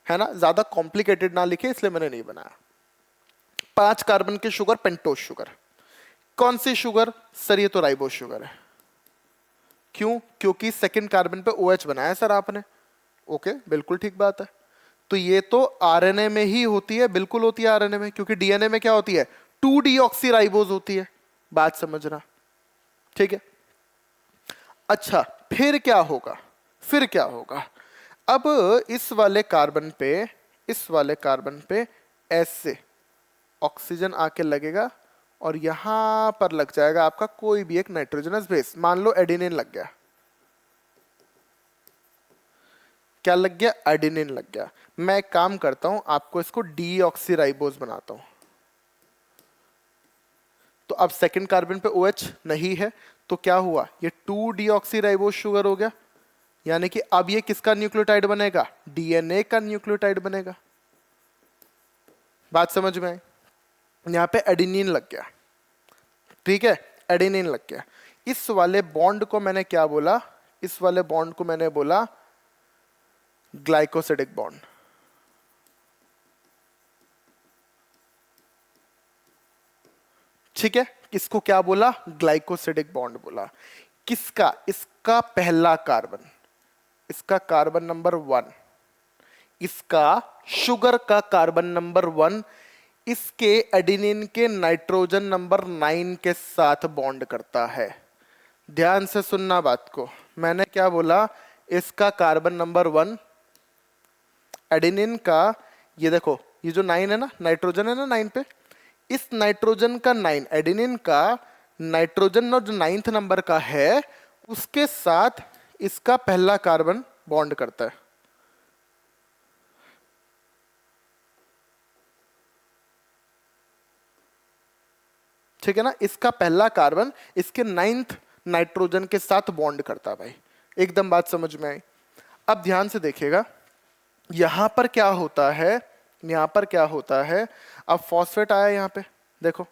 है ना। ज्यादा कॉम्प्लिकेटेड ना लिखे इसलिए मैंने नहीं बनाया। 5 कार्बन के शुगर पेंटोस शुगर। कौन सी शुगर? सर ये तो राइबोस शुगर है। क्यों? क्योंकि सेकंड कार्बन पे OH बनाया सर आपने। ओके बिल्कुल ठीक बात है। तो ये तो आरएनए में ही होती है, बिल्कुल होती है आरएनए में, क्योंकि डीएनए में क्या होती है, 2 डीऑक्सीराइबोज होती है। बात समझना, ठीक है। अच्छा फिर क्या होगा, फिर क्या होगा? अब इस वाले कार्बन पे, इस वाले कार्बन पे ऐसे ऑक्सीजन आके लगेगा और यहां पर लग जाएगा आपका कोई भी एक नाइट्रोजनस बेस। मान लो एडिनिन लग गया। क्या लग गया? एडिनिन लग गया। मैं एक काम करता हूं, आपको इसको डीऑक्सीराइबोज बनाता हूं। तो अब सेकंड कार्बन पे OH नहीं है, तो क्या हुआ, ये 2 डीऑक्सीराइबोज शुगर हो गया। यानी कि अब ये किसका न्यूक्लियोटाइड बनेगा? डीएनए का न्यूक्लियोटाइड बनेगा। बात समझ में आई? यहां पे एडिनिन लग गया, ठीक है, एडिनिन लग गया। इस वाले बॉन्ड को मैंने क्या बोला? इस वाले बॉन्ड को मैंने बोला ग्लाइकोसिडिक बॉन्ड। ठीक है, इसको क्या बोला? ग्लाइकोसिडिक बॉन्ड बोला। किसका? इसका पहला कार्बन, इसका कार्बन नंबर 1, इसका शुगर का कार्बन नंबर 1 इसके एडिनिन के नाइट्रोजन नंबर 9 के साथ बॉन्ड करता है। ध्यान से सुनना बात को, मैंने क्या बोला? इसका कार्बन नंबर 1 एडिनिन का, ये देखो ये जो 9 है ना, नाइट्रोजन है ना 9 पे, इस नाइट्रोजन का 9 एडिनिन का नाइट्रोजन और जो 9th नंबर का है उसके साथ इसका पहला कार्बन बॉन्ड करता है। ठीक है ना, इसका पहला कार्बन इसके 9th नाइट्रोजन के साथ बॉन्ड करता है भाई। एकदम बात समझ में आई? अब ध्यान से देखिएगा, यहां पर क्या होता है, यहां पर क्या होता है। अब फॉस्फेट आया यहां पे, देखो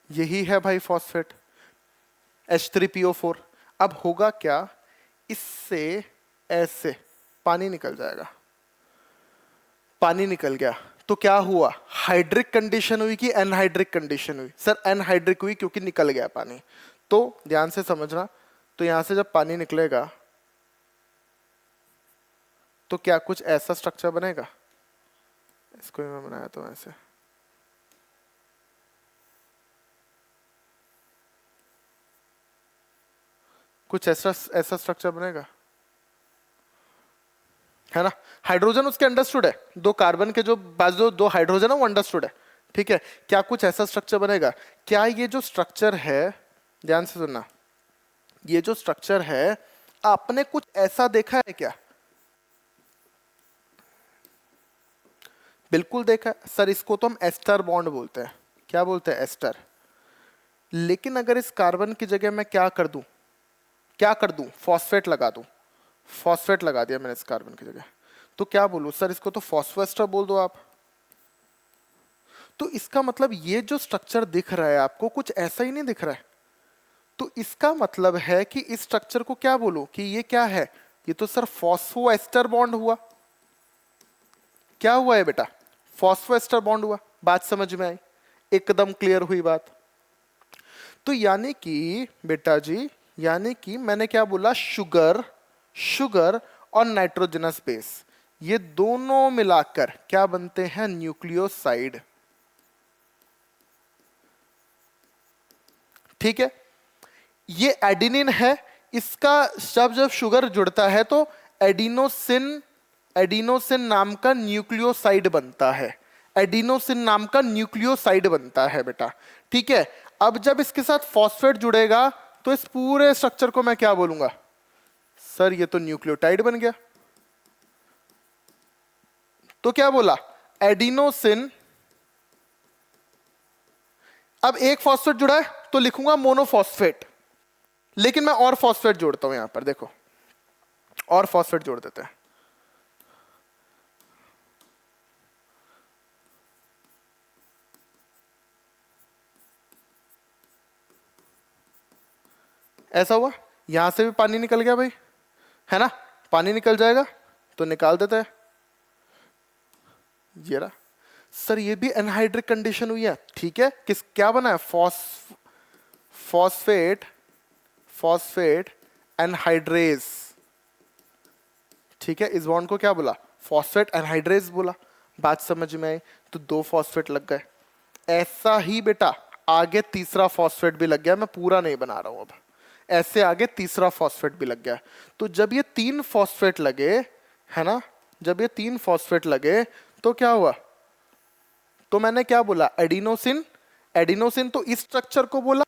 यही है भाई फॉस्फेट, H3PO4। अब होगा क्या, इससे ऐसे पानी निकल जाएगा, पानी निकल गया तो क्या हुआ? हाइड्रिक कंडीशन हुई कि एनहाइड्रिक कंडीशन हुई? सर एनहाइड्रिक हुई, क्योंकि निकल गया पानी। तो ध्यान से समझना, तो यहां से जब पानी निकलेगा तो क्या कुछ ऐसा स्ट्रक्चर बनेगा? इसको ही मैं बनाया तो ऐसे, कुछ ऐसा ऐसा स्ट्रक्चर बनेगा, है ना। हाइड्रोजन उसके अंडरस्टूड है, 2 कार्बन के जो बाजू 2 हाइड्रोजन है वो अंडरस्टूड है, ठीक है, क्या कुछ ऐसा स्ट्रक्चर बनेगा? क्या ये जो स्ट्रक्चर है, ध्यान से सुनना, ये जो स्ट्रक्चर है आपने कुछ ऐसा देखा है क्या? बिल्कुल देखा है सर, इसको तो हम एस्टर बॉन्ड बोलते हैं। क्या बोलते हैं? एस्टर। लेकिन अगर इस कार्बन की जगह मैं क्या कर दूं, क्या कर दूं? फॉस्फेट लगा दूं। फॉस्फेट लगा दिया मैंने इस कार्बन की जगह, तो क्या बोलूं सर, इसको तो फॉस्फोएस्टर बोल दो आप। तो इसका मतलब ये जो स्ट्रक्चर दिख रहा है आपको कुछ ऐसा ही नहीं दिख रहा है। तो इसका मतलब है कि इस स्ट्रक्चर को क्या बोलो कि ये क्या है? ये तो सर फॉस्फोएस्टर बॉन्ड हुआ। क्या हुआ है बेटा? फॉस्फोएस्टर बॉन्ड हुआ। बात समझ में आई? एकदम क्लियर हुई बात। तो यानी कि बेटा जी, यानी कि मैंने क्या बोला, शुगर, शुगर और नाइट्रोजनस बेस, ये दोनों मिलाकर क्या बनते हैं? न्यूक्लियोसाइड। ठीक है, ये एडिनिन है, इसका शब्द जब शुगर जुड़ता है तो एडिनोसिन, एडिनोसिन नाम का न्यूक्लियोसाइड बनता है। एडिनोसिन नाम का न्यूक्लियोसाइड बनता है बेटा। ठीक है, अब जब इसके साथ फॉस्फेट जुड़ेगा तो इस पूरे स्ट्रक्चर को मैं क्या बोलूंगा? सर ये तो न्यूक्लियोटाइड बन गया। तो क्या बोला? एडिनोसिन। अब एक फॉस्फेट जुड़ा है तो लिखूंगा मोनोफॉस्फेट, लेकिन मैं और फॉस्फेट जोड़ता हूं यहां पर, देखो और फॉस्फेट जोड़ देते हैं। ऐसा हुआ, यहां से भी पानी निकल गया भाई, है ना? पानी निकल जाएगा तो निकाल देते हैं। ये रहा सर, ये भी एनहाइड्रिक कंडीशन हुई है। ठीक है, किस क्या बना है? Phosphate, phosphate anhydrase. ठीक है, इस बॉन्ड को क्या बोला? फॉस्फेट एनहाइड्रेज बोला। बात समझ में आई? तो दो फॉस्फेट लग गए। ऐसा ही बेटा आगे तीसरा फॉस्फेट भी लग गया, मैं पूरा नहीं बना रहा हूं अब। ऐसे आगे तीसरा फॉस्फेट भी लग गया। तो जब ये तीन फॉस्फेट लगे, है ना, जब ये तीन फॉस्फेट लगे तो क्या हुआ? तो मैंने क्या बोला? एडिनोसिन। एडिनोसिन तो इस स्ट्रक्चर को बोला,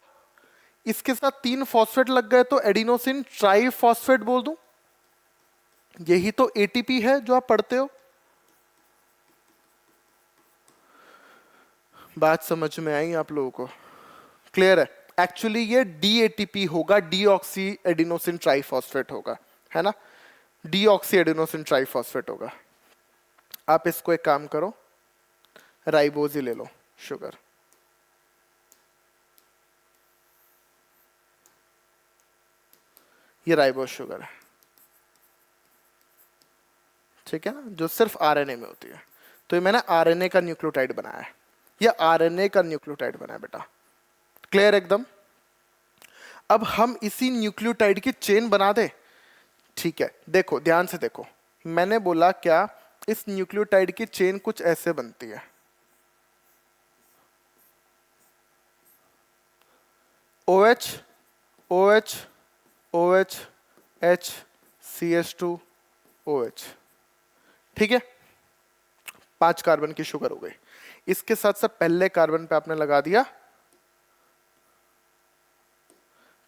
इसके साथ तीन फॉस्फेट लग गए तो एडिनोसिन ट्राइफॉस्फेट बोल दूं। यही तो एटीपी है जो आप पढ़ते हो। बात समझ में आई आप लोगों को? क्लियर है? एक्चुअली ये डीएटीपी होगा, डीऑक्सी एडिनोसिन ट्राइफॉस्फेट होगा, है ना? डीऑक्सी एडिनोसिन ट्राइफॉस्फेट होगा। आप इसको एक काम करो, राइबोज ही ले लो, शुगर। ये राइबोज शुगर है, ठीक है ना, जो सिर्फ आरएनए में होती है। तो ये मैंने आरएनए का न्यूक्लियोटाइड बनाया है, या आरएनए का न्यूक्लियोटाइड बनाया बेटा। क्लियर एकदम? अब हम इसी न्यूक्लियोटाइड की चेन बना दे। ठीक है, देखो ध्यान से देखो, मैंने बोला क्या, इस न्यूक्लियोटाइड की चेन कुछ ऐसे बनती है। OH, OH, OH, H, CH2, OH। ठीक है, 5 कार्बन की शुगर हो गई। इसके साथ साथ पहले कार्बन पे आपने लगा दिया,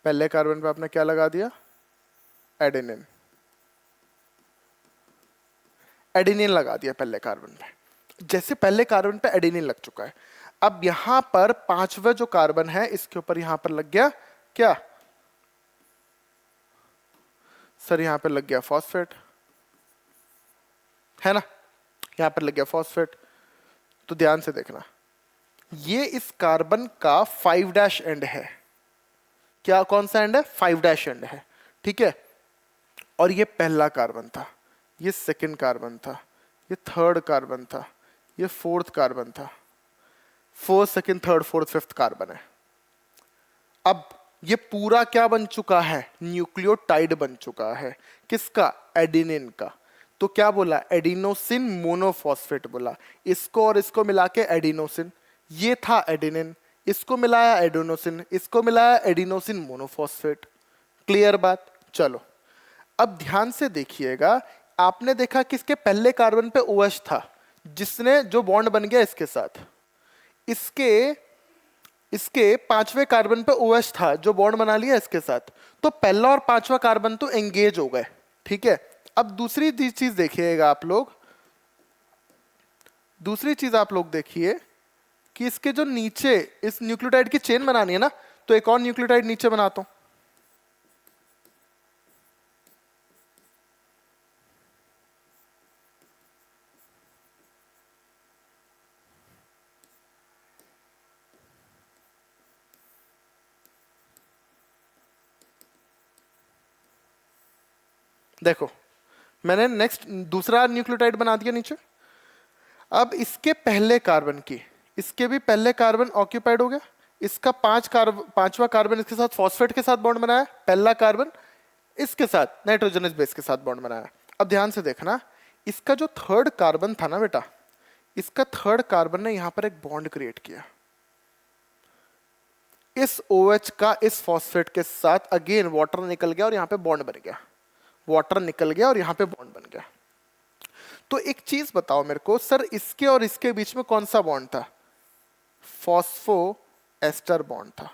पहले कार्बन पे आपने क्या लगा दिया? एडेनिन। एडेनिन लगा दिया पहले कार्बन पे। जैसे पहले कार्बन पे एडेनिन लग चुका है, अब यहां पर पांचवा जो कार्बन है इसके ऊपर यहां पर लग गया क्या? सर यहां पर लग गया फॉस्फेट, है ना? यहां पर लग गया फॉस्फेट। तो ध्यान से देखना, ये इस कार्बन का 5' एंड है। क्या, कौन सा एंड है? 5' एंड है। ठीक है, और ये पहला कार्बन था, ये सेकंड कार्बन था, ये थर्ड कार्बन था, ये फोर्थ कार्बन था। First, second, third, fourth, fifth carbon है। अब ये पूरा क्या बन चुका है? न्यूक्लियोटाइड बन चुका है। किसका? एडेनिन का। तो क्या बोला? एडिनोसिन मोनोफॉस्फेट बोला। इसको और इसको मिला के एडिनोसिन, ये था एडेनिन, इसको मिलाया एडिनोसिन, इसको मिलाया एडिनोसिन मोनोफॉस्फेट। क्लियर बात? चलो अब ध्यान से देखिएगा, आपने देखा कि इसके पहले कार्बन पे OH था, जिसने जो बॉन्ड बन गया इसके साथ, इसके इसके पांचवें कार्बन पे OH था जो बॉन्ड बना लिया इसके साथ, तो पहला और पांचवा कार्बन तो एंगेज हो गए, ठीक है। अब दूसरी चीज देखिएगा आप लोग, दूसरी चीज आप लोग देखिए कि इसके जो नीचे इस न्यूक्लियोटाइड की चेन बनानी है ना, तो एक और न्यूक्लियोटाइड नीचे बनाता हूं। देखो मैंने नेक्स्ट दूसरा न्यूक्लियोटाइड बना दिया नीचे। अब इसके पहले कार्बन की, इसके भी पहले कार्बन ऑक्यूपाइड हो गया, इसका पांचवा कार्बन इसके साथ फॉस्फेट के साथ बॉन्ड बनाया, पहला कार्बन इसके साथ नाइट्रोजनस बेस के साथ बॉन्ड बनाया। अब ध्यान से देखना, इसका जो थर्ड कार्बन था ना बेटा, इसका थर्ड कार्बन ने यहां पर एक बॉन्ड क्रिएट किया इस OH का इस फॉस्फेट के साथ, अगेन वाटर निकल गया और यहां पे बॉन्ड बन गया, वाटर निकल गया और यहां पे बॉन्ड बन गया। तो एक चीज बताओ मेरे को सर, इसके और इसके बीच में कौन सा बॉन्ड था? फॉस्फो एस्टर बॉन्ड था,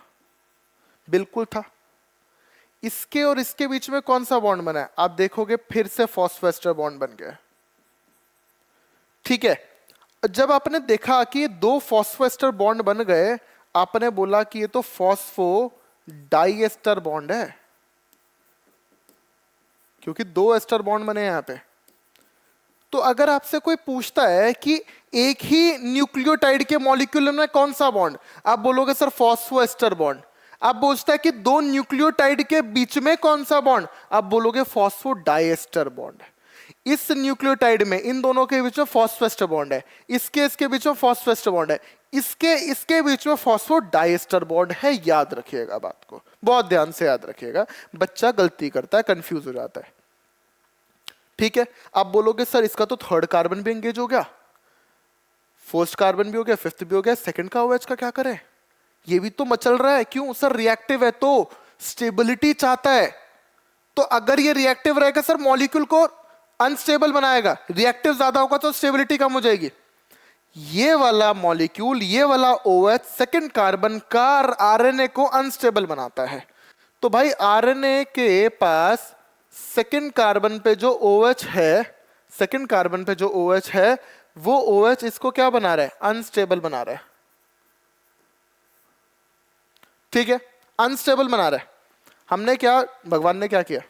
बिल्कुल था। इसके और इसके बीच में कौन सा बॉन्ड बना है? आप देखोगे फिर से फॉस्फो एस्टर बॉन्ड बन गया, ठीक है। जब आपने देखा कि ये दो फॉस्फो एस्टर बॉन्ड बन गए, आपने बोला कि ये तो फॉस्फो डाइएस्टर बॉन्ड है, क्योंकि दो एस्टर बॉन्ड बने हैं यहां पे। तो अगर आपसे कोई पूछता है कि एक ही न्यूक्लियोटाइड के मॉलिक्यूल में कौन सा बॉन्ड, आप बोलोगे सर फॉस्फो एस्टर बॉन्ड। आप पूछता है कि दो न्यूक्लियोटाइड के बीच में कौन सा बॉन्ड, आप बोलोगे फॉस्फो डाइएस्टर बॉन्ड। इस न्यूक्लियोटाइड में इन दोनों के बीच में फॉस्फोएस्टर बॉन्ड है, इसके बीच में फॉस्फोएस्टर बॉन्ड है, इसके बीच में फॉस्फो डाइएस्टर बॉन्ड है। याद रखिएगा बात को, बहुत ध्यान से याद रखिएगा, बच्चा गलती करता है, कंफ्यूज हो जाता है, ठीक है। आप बोलोगे सर इसका तो थर्ड कार्बन भी एंगेज हो गया, फर्स्ट कार्बन भी हो गया, फिफ्थ भी हो गया, सेकंड का OH का क्या करें? ये भी तो मचल रहा है, क्यों सर? रिएक्टिव है तो स्टेबिलिटी चाहता है, तो अगर ये रिएक्टिव रहेगा सर मॉलिक्यूल को अनस्टेबल बनाएगा, रिएक्टिव ज्यादा होगा तो स्टेबिलिटी कम हो जाएगी। ये वाला मॉलिक्यूल, ये वाला OH सेकंड कार्बन का RNA को अनस्टेबल बनाता है। तो भाई RNA के पास सेकंड कार्बन पे जो OH है, सेकंड कार्बन पे जो OH है, वो OH इसको क्या बना रहा है? अनस्टेबल बना रहा है, ठीक है, अनस्टेबल बना रहा है। हमने क्या, भगवान ने क्या किया,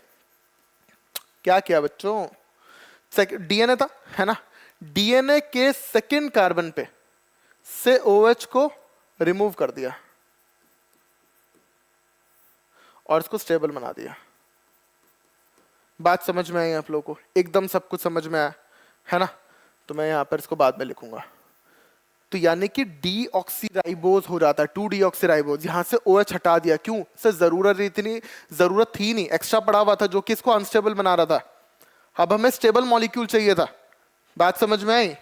क्या किया बच्चों? DNA था, है ना, DNA के सेकंड कार्बन पे से OH को रिमूव कर दिया और इसको स्टेबल बना दिया। बात समझ में आई आप लोगों को? एकदम सब कुछ समझ में आया, है ना? तो मैं यहां पर इसको बाद में लिखूंगा। तो यानी कि डीऑक्सीराइबोज हो जाता है, 2-डीऑक्सीराइबोज। यहां से OH हटा दिया, क्यों सर? जरूरत थी नहीं, एक्स्ट्रा पड़ा हुआ था जो कि इसको अनस्टेबल बना रहा था। अब हमें स्टेबल मॉलिक्यूल चाहिए था। बात समझ में आई?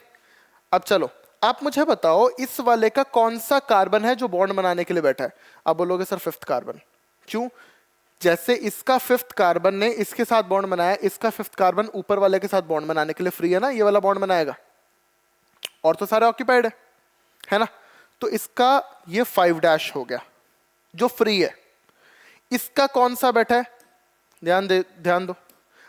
अब चलो आप मुझे बताओ, इस वाले का कौन सा कार्बन है जो बॉन्ड बनाने के लिए बैठा है? आप बोलोगे सर फिफ्थ कार्बन। क्यों? जैसे इसका फिफ्थ कार्बन ने इसके साथ बॉन्ड बनाया, इसका फिफ्थ कार्बन ऊपर वाले के साथ बॉन्ड बनाने के लिए फ्री है ना, ये वाला बॉन्ड बनाएगा, और तो सारे ऑक्यूपाइड है ना। तो इसका ये 5' हो गया जो फ्री है। इसका कौन सा बैठा है? ध्यान दो।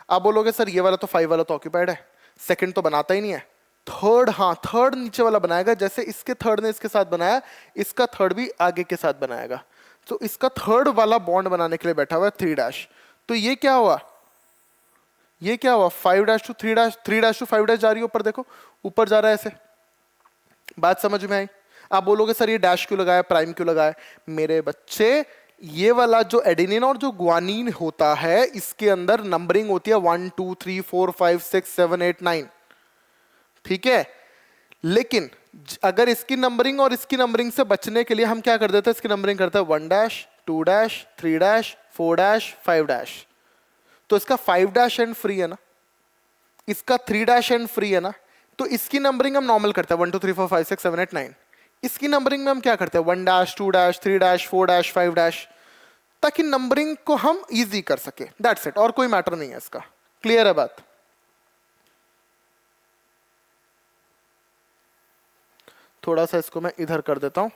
आप बोलोगे सर ये वाला तो 5 वाला तो ऑक्यूपाइड है, सेकंड तो बनाता ही नहीं है। थर्ड, हाँ थर्ड नीचे वाला बनाएगा, जैसे इसके थर्ड ने इसके साथ बनाया, इसका थर्ड भी आगे के साथ बनाएगा। तो इसका थर्ड वाला बॉन्ड बनाने के लिए बैठा हुआ है 3'। तो ये क्या हुआ? ये क्या हुआ? 5' to 3', 3' to 5' जा रही है ऊपर, देखो ऊपर जा रहा है ऐसे। बात समझ में आई? आप बोलोगे सर ये डैश क्यों लगाया, प्राइम क्यों लगाया? मेरे बच्चे, ये वाला जो एडेनिन और जो ग्वानिन होता है, इसके अंदर नंबरिंग होती है 1 2 3 4 5 6 7 8 9, ठीक है। लेकिन अगर इसकी नंबरिंग और इसकी नंबरिंग से बचने के लिए हम क्या कर देते हैं? इसकी नंबरिंग करते हैं 1', 2', 3', 4', 5'। तो इसका 5' एंड फ्री है ना, इसका 3' एंड फ्री है ना। तो इसकी नंबरिंग हम नॉर्मल करते हैं 1 2 3 4 5 6 7 8 9। इसकी नंबरिंग में हम क्या करते हैं? 1', 2', 3', 4', 5', ताकि नंबरिंग को हम इजी कर सके। दैट्स इट, और कोई मैटर नहीं है इसका। क्लियर है बात? थोड़ा सा इसको मैं इधर कर देता हूं।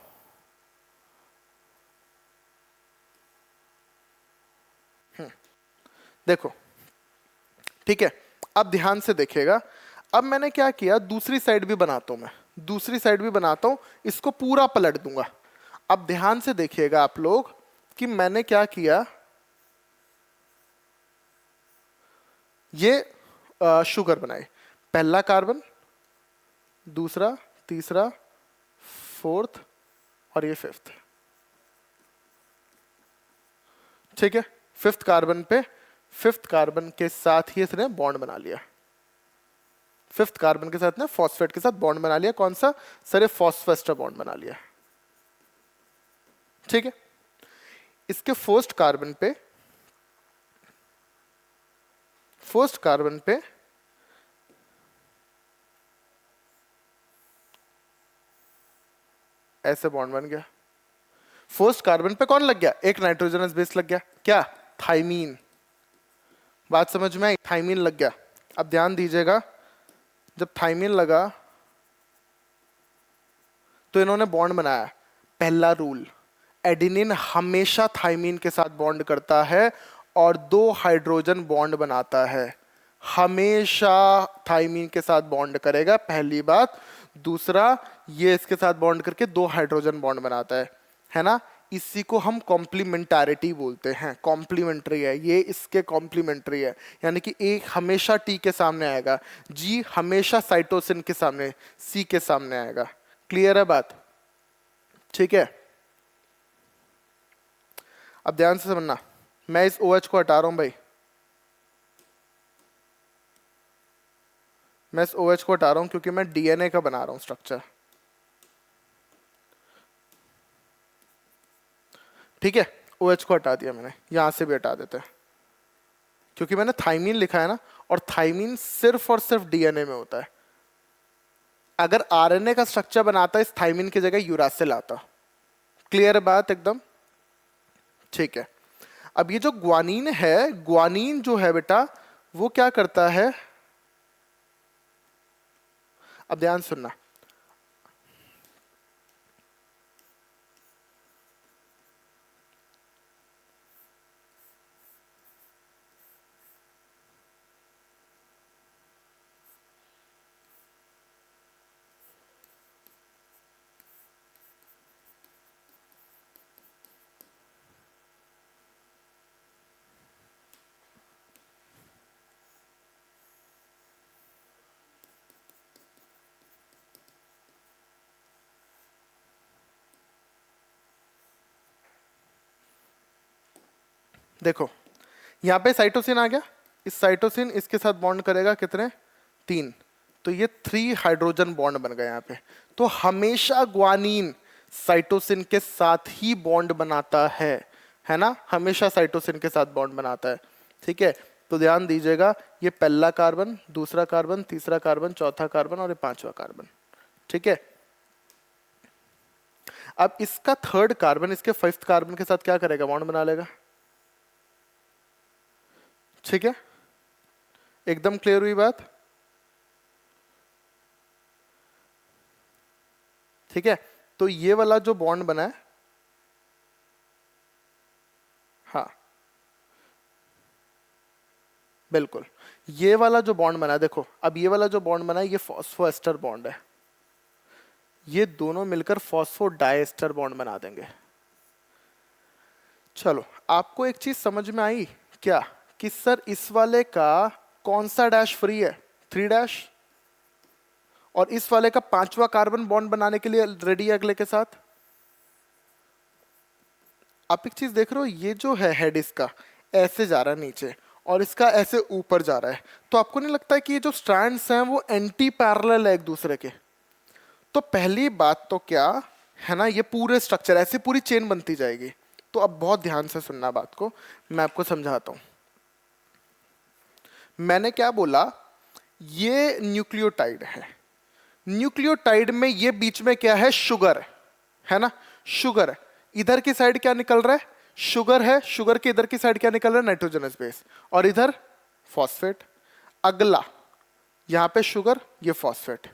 देखो ठीक है, अब ध्यान से देखिएगा। अब मैंने क्या किया, दूसरी साइड भी बनाता हूं, मैं दूसरी साइड भी बनाता हूं, इसको पूरा पलट दूंगा। अब ध्यान से देखिएगा आप लोग कि मैंने क्या किया, ये शुगर बनाई, पहला कार्बन, दूसरा, तीसरा, फोर्थ और ये फिफ्थ। ठीक है, फिफ्थ कार्बन पे, फिफ्थ कार्बन के साथ ही इसने बॉन्ड बना लिया। फिफ्थ कार्बन के साथ ने फॉस्फेट के साथ बॉन्ड बना लिया। कौन सा सर? फॉस्फेस्टर बॉन्ड बना लिया। ठीक है, इसके फर्स्ट कार्बन पे, फर्स्ट कार्बन पे ऐसे बॉन्ड बन गया। फर्स्ट कार्बन पे कौन लग गया? एक नाइट्रोजनस बेस लग गया। क्या? थाइमीन। बात समझ में आई? थाइमीन लग गया। अब ध्यान दीजिएगा, जब थाइमीन लगा तो इन्होंने बॉन्ड बनाया। पहला रूल, एडिनिन हमेशा थाइमीन के साथ बॉन्ड करता है और 2 हाइड्रोजन बॉन्ड बनाता है। हमेशा थाइमीन के साथ बॉन्ड करेगा, पहली बात। दूसरा, ये इसके साथ बॉन्ड करके 2 हाइड्रोजन बॉन्ड बनाता है ना? इसी को हम कॉम्प्लीमेंटारिटी बोलते हैं। कॉम्प्लीमेंट्री है ये, इसके कॉम्प्लीमेंट्री है, यानी कि ए हमेशा टी के सामने आएगा, जी हमेशा साइटोसिन के सामने, सी के सामने आएगा। क्लियर है बात? ठीक है, अब ध्यान से समझना। मैं इस OH को हटा रहा हूं भाई, मैं इस OH को हटा रहा हूं क्योंकि मैं DNA का बना रहा हूं स्ट्रक्चर। ठीक है, OH को हटा दिया मैंने, यहां से भी हटा देते हैं क्योंकि मैंने थाइमीन लिखा है ना, और थाइमीन सिर्फ और सिर्फ DNA में होता है। अगर RNA का स्ट्रक्चर बनाता है, इस थाइमीन की जगह यूरासिल आता। क्लियर बात एकदम? ठीक है, अब ये जो ग्वानीन है, ग्वानीन जो है बेटा, वो क्या करता है? अब ध्यान सुनना, देखो यहां पे साइटोसिन आ गया। इस साइटोसिन इसके साथ बॉन्ड करेगा, कितने? 3। तो ये 3 हाइड्रोजन बॉन्ड बन गए यहां पे। तो हमेशा ग्वानीन साइटोसिन के साथ ही बॉन्ड बनाता है ना? हमेशा साइटोसिन के साथ बॉन्ड बनाता है। ठीक है, तो ध्यान दीजिएगा, ये पहला कार्बन, दूसरा कार्बन, तीसरा कार्बन, चौथा कार्बन और ये 5वां कार्बन। ठीक है, अब इसका थर्ड कार्बन इसके 5th कार्बन के साथ क्या करेगा? बॉन्ड बना लेगा। ठीक है, एकदम क्लियर हुई बात? ठीक है, तो ये वाला जो बॉन्ड बना है, हाँ बिल्कुल, ये वाला जो बॉन्ड बना है, देखो अब ये वाला जो बॉन्ड बना है, ये फॉस्फोएस्टर बॉन्ड है। ये दोनों मिलकर फॉस्फो डाइएस्टर बॉन्ड बना देंगे। चलो, आपको एक चीज समझ में आई क्या, कि सर इस वाले का कौन सा डैश फ्री है? 3 डैश। और इस वाले का 5वां कार्बन बॉन्ड बनाने के लिए रेडी है अगले के साथ। आप एक चीज देख रहे हो, ये जो है हेड इसका ऐसे जा रहा है नीचे और इसका ऐसे ऊपर जा रहा है। तो आपको नहीं लगता है कि ये जो स्ट्रैंड्स हैं वो एंटी पैरेलल है एक दूसरे के? तो पहली बात तो क्या है ना, ये पूरे स्ट्रक्चर ऐसे पूरी चेन बनती जाएगी। तो अब बहुत ध्यान से सुनना बात को, मैं आपको समझाता हूं। मैंने क्या बोला? ये न्यूक्लियोटाइड है। न्यूक्लियोटाइड में ये बीच में क्या है? शुगर है ना? शुगर है। इधर की साइड क्या निकल रहा है? शुगर है। शुगर के इधर की साइड क्या निकल रहा है? Nitrogenous base. और इधर फॉस्फेट। अगला, यहां पे शुगर, ये फॉस्फेट।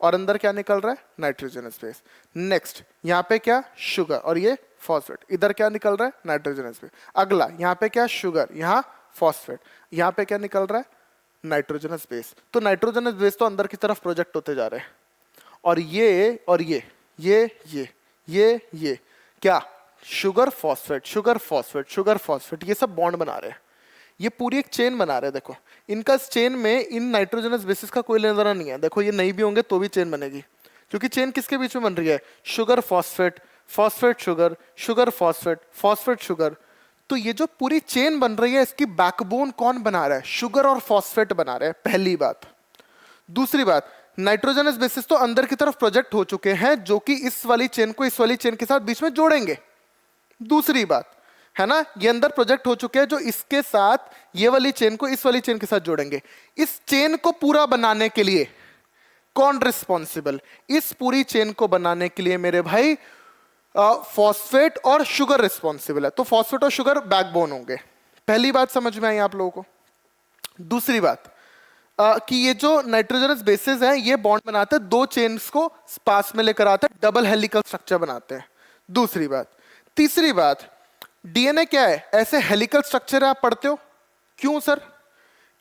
और अंदर क्या निकल रहा है, नाइट्रोजनस बेस। नेक्स्ट यहाँ पे क्या, शुगर, और ये फॉस्फेट, इधर क्या निकल रहा है, नाइट्रोजनस बेस। अगला यहाँ पे क्या, शुगर, यहाँ फॉस्फेट, यहाँ पे क्या निकल रहा है, नाइट्रोजनस बेस। तो नाइट्रोजनस बेस तो अंदर की तरफ प्रोजेक्ट होते जा रहे हैं, और ये क्या, sugar phosphate, sugar phosphate, sugar phosphate, ये सब बॉन्ड बना रहे हैं, ये पूरी एक चेन बना रहे हैं। देखो इनका इस चेन में इन नाइट्रोजनस बेसिस का कोई लेना देना नहीं है। देखो ये नहीं भी होंगे तो भी चेन बनेगी, क्योंकि चेन किसके बीच में बन रही है, sugar phosphate, phosphate sugar, sugar phosphate, phosphate sugar. तो ये जो पूरी चेन बन रही है इसकी बैकबोन कौन बना रहा है, शुगर और फॉस्फेट बना रहे हैं, पहली बात। दूसरी बात, नाइट्रोजनस बेसिस तो अंदर की तरफ प्रोजेक्ट हो चुके हैं जो कि इस वाली चेन को इस वाली चेन के साथ बीच में जोड़ेंगे। दूसरी बात है ना, ये अंदर प्रोजेक्ट हो चुके हैं जो इसके साथ ये वाली चेन को इस वाली चेन के साथ जोड़ेंगे। इस चेन को पूरा बनाने के लिए कौन रिस्पॉन्सिबल, इस पूरी चेन को बनाने के लिए मेरे भाई फॉस्फेट और शुगर रिस्पॉन्सिबल है। तो फॉस्फेट और शुगर बैकबोन होंगे। पहली बात समझ में आई आप लोगों को। दूसरी बात कि ये जो नाइट्रोजनस बेसिस हैं ये बॉन्ड बनाते हैं, दो चेन्स को पास में लेकर आते हैं, डबल हेलिकल स्ट्रक्चर बनाते हैं। दूसरी बात। तीसरी बात, डीएनए क्या है, ऐसे हेलिकल स्ट्रक्चर आप पढ़ते हो, क्यों सर,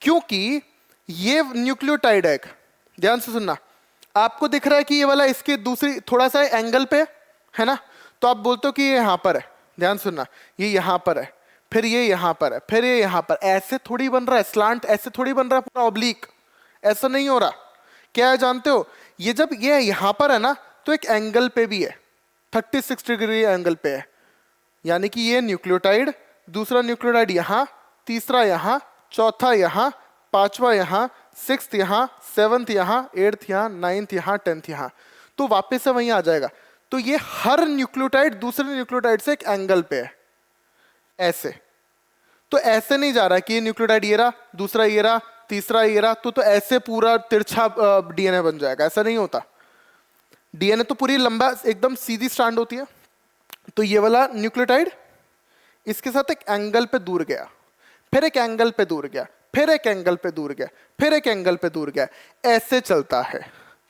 क्योंकि ये न्यूक्लियोटाइड है। ध्यान से सुनना, आपको दिख रहा है कि ये वाला इसके दूसरी थोड़ा सा एंगल पे है ना, तो आप बोलते हो कि ये यहां पर है। ध्यान सुनना, ये यहां पर है, फिर ये यहां पर है, फिर ये यहां पर, ऐसे थोड़ी बन रहा है स्लांट, ऐसे थोड़ी बन रहा है पूरा ऑब्लिक, ऐसा नहीं हो रहा। क्या है जानते हो, ये जब ये यहां पर है ना तो एक एंगल पे भी है, 36 डिग्री एंगल पे है, यानी कि ये न्यूक्लियोटाइड, दूसरा न्यूक्लियोटाइड यहां, तीसरा यहां, चौथा यहां, पांचवा यहां, सिक्स्थ यहां, सेवंथ यहां, एट्थ यहां, नाइन्थ यहां, टेंथ यहां, तो वापस से वहीं आ जाएगा। तो ये हर न्यूक्लियोटाइड दूसरे न्यूक्लियोटाइड से एक एंगल पे है, ऐसे। तो ऐसे नहीं जा रहा कि ये न्यूक्लियोटाइड ये रहा, दूसरा ये रहा, तीसरा ये रहा, तो ऐसे पूरा तिरछा डीएनए बन जाएगा, ऐसा नहीं होता। डीएनए तो पूरी लंबा एकदम सीधी स्ट्रैंड होती है। तो ये वाला न्यूक्लियोटाइड इसके साथ एक एंगल पे दूर गया, फिर एक एंगल पे दूर गया, फिर एक एंगल पे दूर गया, फिर एक एंगल पे दूर गया, ऐसे चलता है।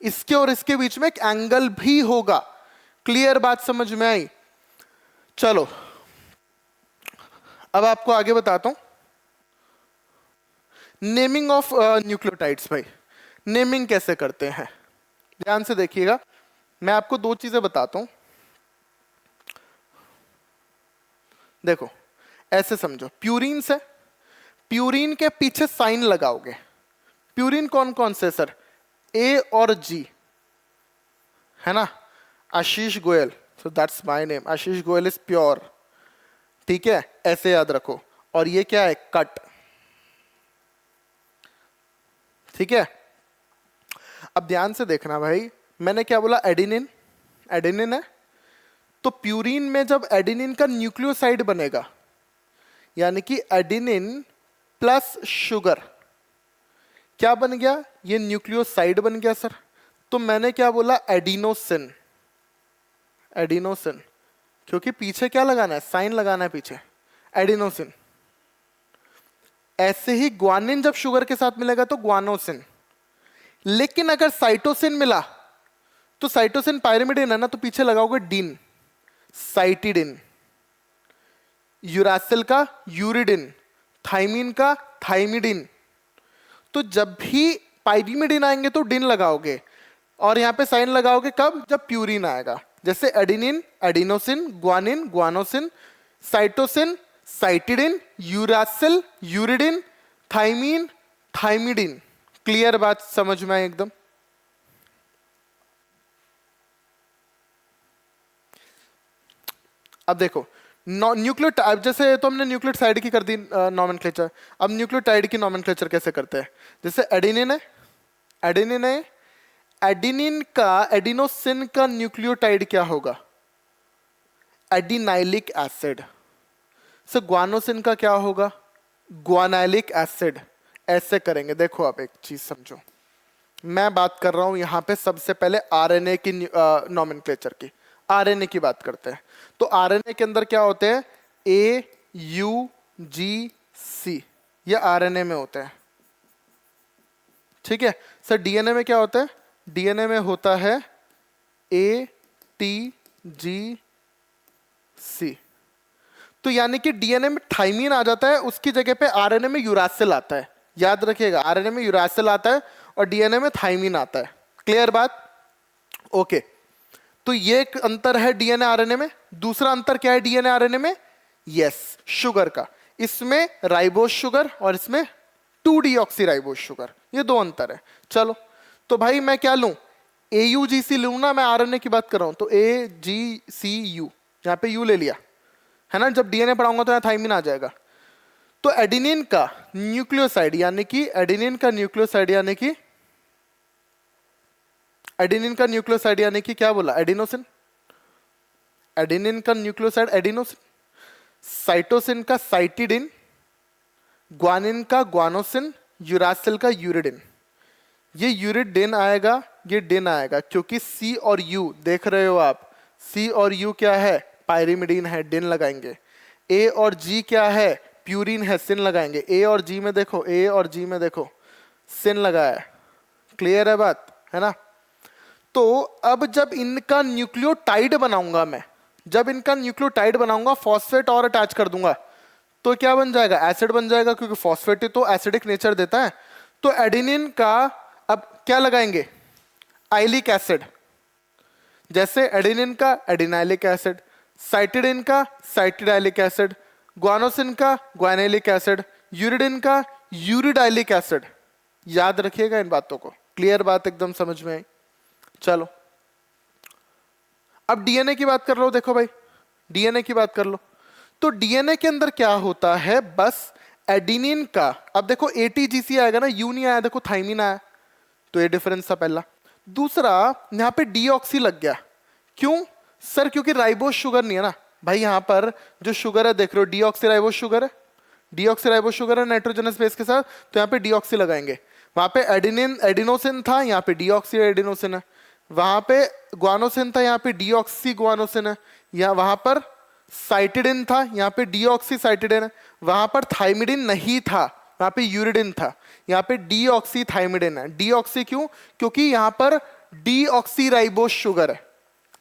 इसके और इसके बीच में एक एंगल भी होगा। क्लियर बात समझ में आई? चलो अब आपको आगे बताता हूं नेमिंग ऑफ न्यूक्लियोटाइड्स। भाई नेमिंग कैसे करते हैं, ध्यान से देखिएगा। मैं आपको दो चीजें बताता हूं, देखो ऐसे समझो। प्यूरिन से, प्यूरिन के पीछे साइन लगाओगे। प्यूरिन कौन कौन से सर, ए और जी, है ना। Ashish Goyal, so that's my name, Ashish Goyal is pure, ठीक है, ऐसे याद रखो। और ये क्या है, कट, ठीक है। अब ध्यान से देखना भाई, मैंने क्या बोला, एडिनिन, एडिनिन है। तो प्यूरिन में जब एडिनिन का न्यूक्लियोसाइड बनेगा, यानी कि एडिनिन प्लस शुगर, क्या बन गया, ये न्यूक्लियोसाइड बन गया सर। तो मैंने क्या बोला, एडिनोसिन, एडिनोसिन, क्योंकि पीछे क्या लगाना है, साइन लगाना है पीछे, एडिनोसिन। ऐसे ही ग्वानिन जब शुगर के साथ मिलेगा तो ग्वानोसिन। लेकिन अगर साइटोसिन मिला तो साइटोसिन पायरिमिडिन है ना, तो पीछे लगाओगे डीन, साइटिडिन। यूरासिल का यूरिडिन, थाइमिन का थाइमिडिन। तो जब भी पायरिमिडिन आएंगे तो डिन लगाओगे, और यहां पे साइन लगाओगे कब, जब प्यूरिन आएगा। जैसे adenine, adenosine, guanine, guanosine, cytosine, cytidine, uracil, uridine, thymine, thymidine. Clear बात समझ में आई एकदम? अब देखो न्यूक्लियोटाइड, जैसे तो हमने न्यूक्लियोसाइड की कर दी नॉमेनक्लेचर, अब न्यूक्लियोटाइड की नॉमेनक्लेचर कैसे करते हैं। जैसे एडिनिन है, एडिनिन है, एडिनिन का, एडिनोसिन का न्यूक्लियोटाइड क्या होगा, एडिनाइलिक एसिड। सो ग्वानोसिन का क्या होगा, ग्वानाइलिक एसिड। ऐसे करेंगे। देखो आप एक चीज समझो, मैं बात कर रहा हूं यहां पे सबसे पहले आरएनए की नॉमेनक्लेचर की। आरएनए की बात करते हैं तो आरएनए के अंदर क्या होते हैं, ए यू जी सी, ये आरएनए में होते हैं, ठीक है सर। डीएनए में क्या होता है, डीएनए में होता है ATGC। तो यानी कि डीएनए में थाइमीन आ जाता है, उसकी जगह पे आरएनए में यूरासिल आता है। याद रखिएगा, आरएनए में यूरासिल आता है और डीएनए में थाइमीन आता है। क्लियर बात? ओके, तो ये एक अंतर है डीएनए आरएनए में। दूसरा अंतर क्या है डीएनए आरएनए में? यस, शुगर का। इसमें राइबोस शुगर और इसमें 2-डीऑक्सीराइबोस शुगर, ये दो अंतर है। चलो, तो भाई मैं क्या लूं? AUGC लूं ना, मैं आरएनए की बात कर रहा हूं, तो AGCU, यहां पे यू ले लिया है ना। जब डीएनए पढ़ाऊंगा तो यहां थाइमिन आ जाएगा। तो एडेनिन का न्यूक्लियोसाइड यानी कि क्या बोला? एडिनोसिन। एडेनिन का न्यूक्लियोसाइड एडिनोसिन, साइटोसिन का साइटिडिन, ग्वानिन का ग्वानोसिन, यूरासिल का यूरिडिन। ये यूरिडिन आएगा, ये डिन आएगा, क्योंकि सी और यू देख रहे हो आप, सी और यू क्या है? पायरिमिडीन है, डिन लगाएंगे। ए और जी क्या है? प्यूरिन है, सिन लगाएंगे। ए और जी में देखो, सिन लगाया है। क्लियर है बात, है ना? तो अब जब इनका न्यूक्लियोटाइड बनाऊंगा, फॉस्फेट और अटैच कर दूंगा, तो क्या बन जाएगा? एसिड बन जाएगा, क्योंकि फॉस्फेट तो एसिडिक नेचर देता है। तो एडेनिन का अब क्या लगाएंगे? Iliac acid. जैसे एडेनिन का एडिनाइलिक एसिड, साइटिडिन का साइटिडाइलिक एसिड, ग्वानोसिन का ग्वाइनेलिक एसिड, यूरिडिन का यूरिडाइलिक एसिड। याद रखिएगा इन बातों को। क्लियर बात, एकदम समझ में आई? चलो, अब डीएनए की बात कर लो। देखो भाई, डीएनए की बात कर लो, तो डीएनए के अंदर क्या होता है? बस एडिनिन का, अब देखो ATGC आएगा ना, यू नहीं आया, देखो थाइमिन आया, तो ये डिफरेंस था पहला। दूसरा, यहां पे डीऑक्सी लग गया। क्यों सर? क्योंकि राइबोस शुगर नहीं है ना भाई। यहां पर जो शुगर है देख रहे हो, डीऑक्सीराइबोस शुगर है, नाइट्रोजनस बेस के साथ, तो यहां पे डीऑक्सी लगाएंगे। वहां पे एडिनोसिन था, यहाँ पे डीऑक्सी एडिनोसिन है। वहां पे ग्वानोसिन था, यहाँ पे डीऑक्सी ग्वानोसिन है। या वहां पर साइटिडिन था, यहाँ पे डीऑक्सी साइटिडिन है। वहां पर थाइमिडिन नहीं था, वहां पे यूरिडिन था, यहाँ पे डीऑक्सी थाइमिडिन है। डीऑक्सी क्यों? क्योंकि यहाँ पर डीऑक्सीराइबोस शुगर है,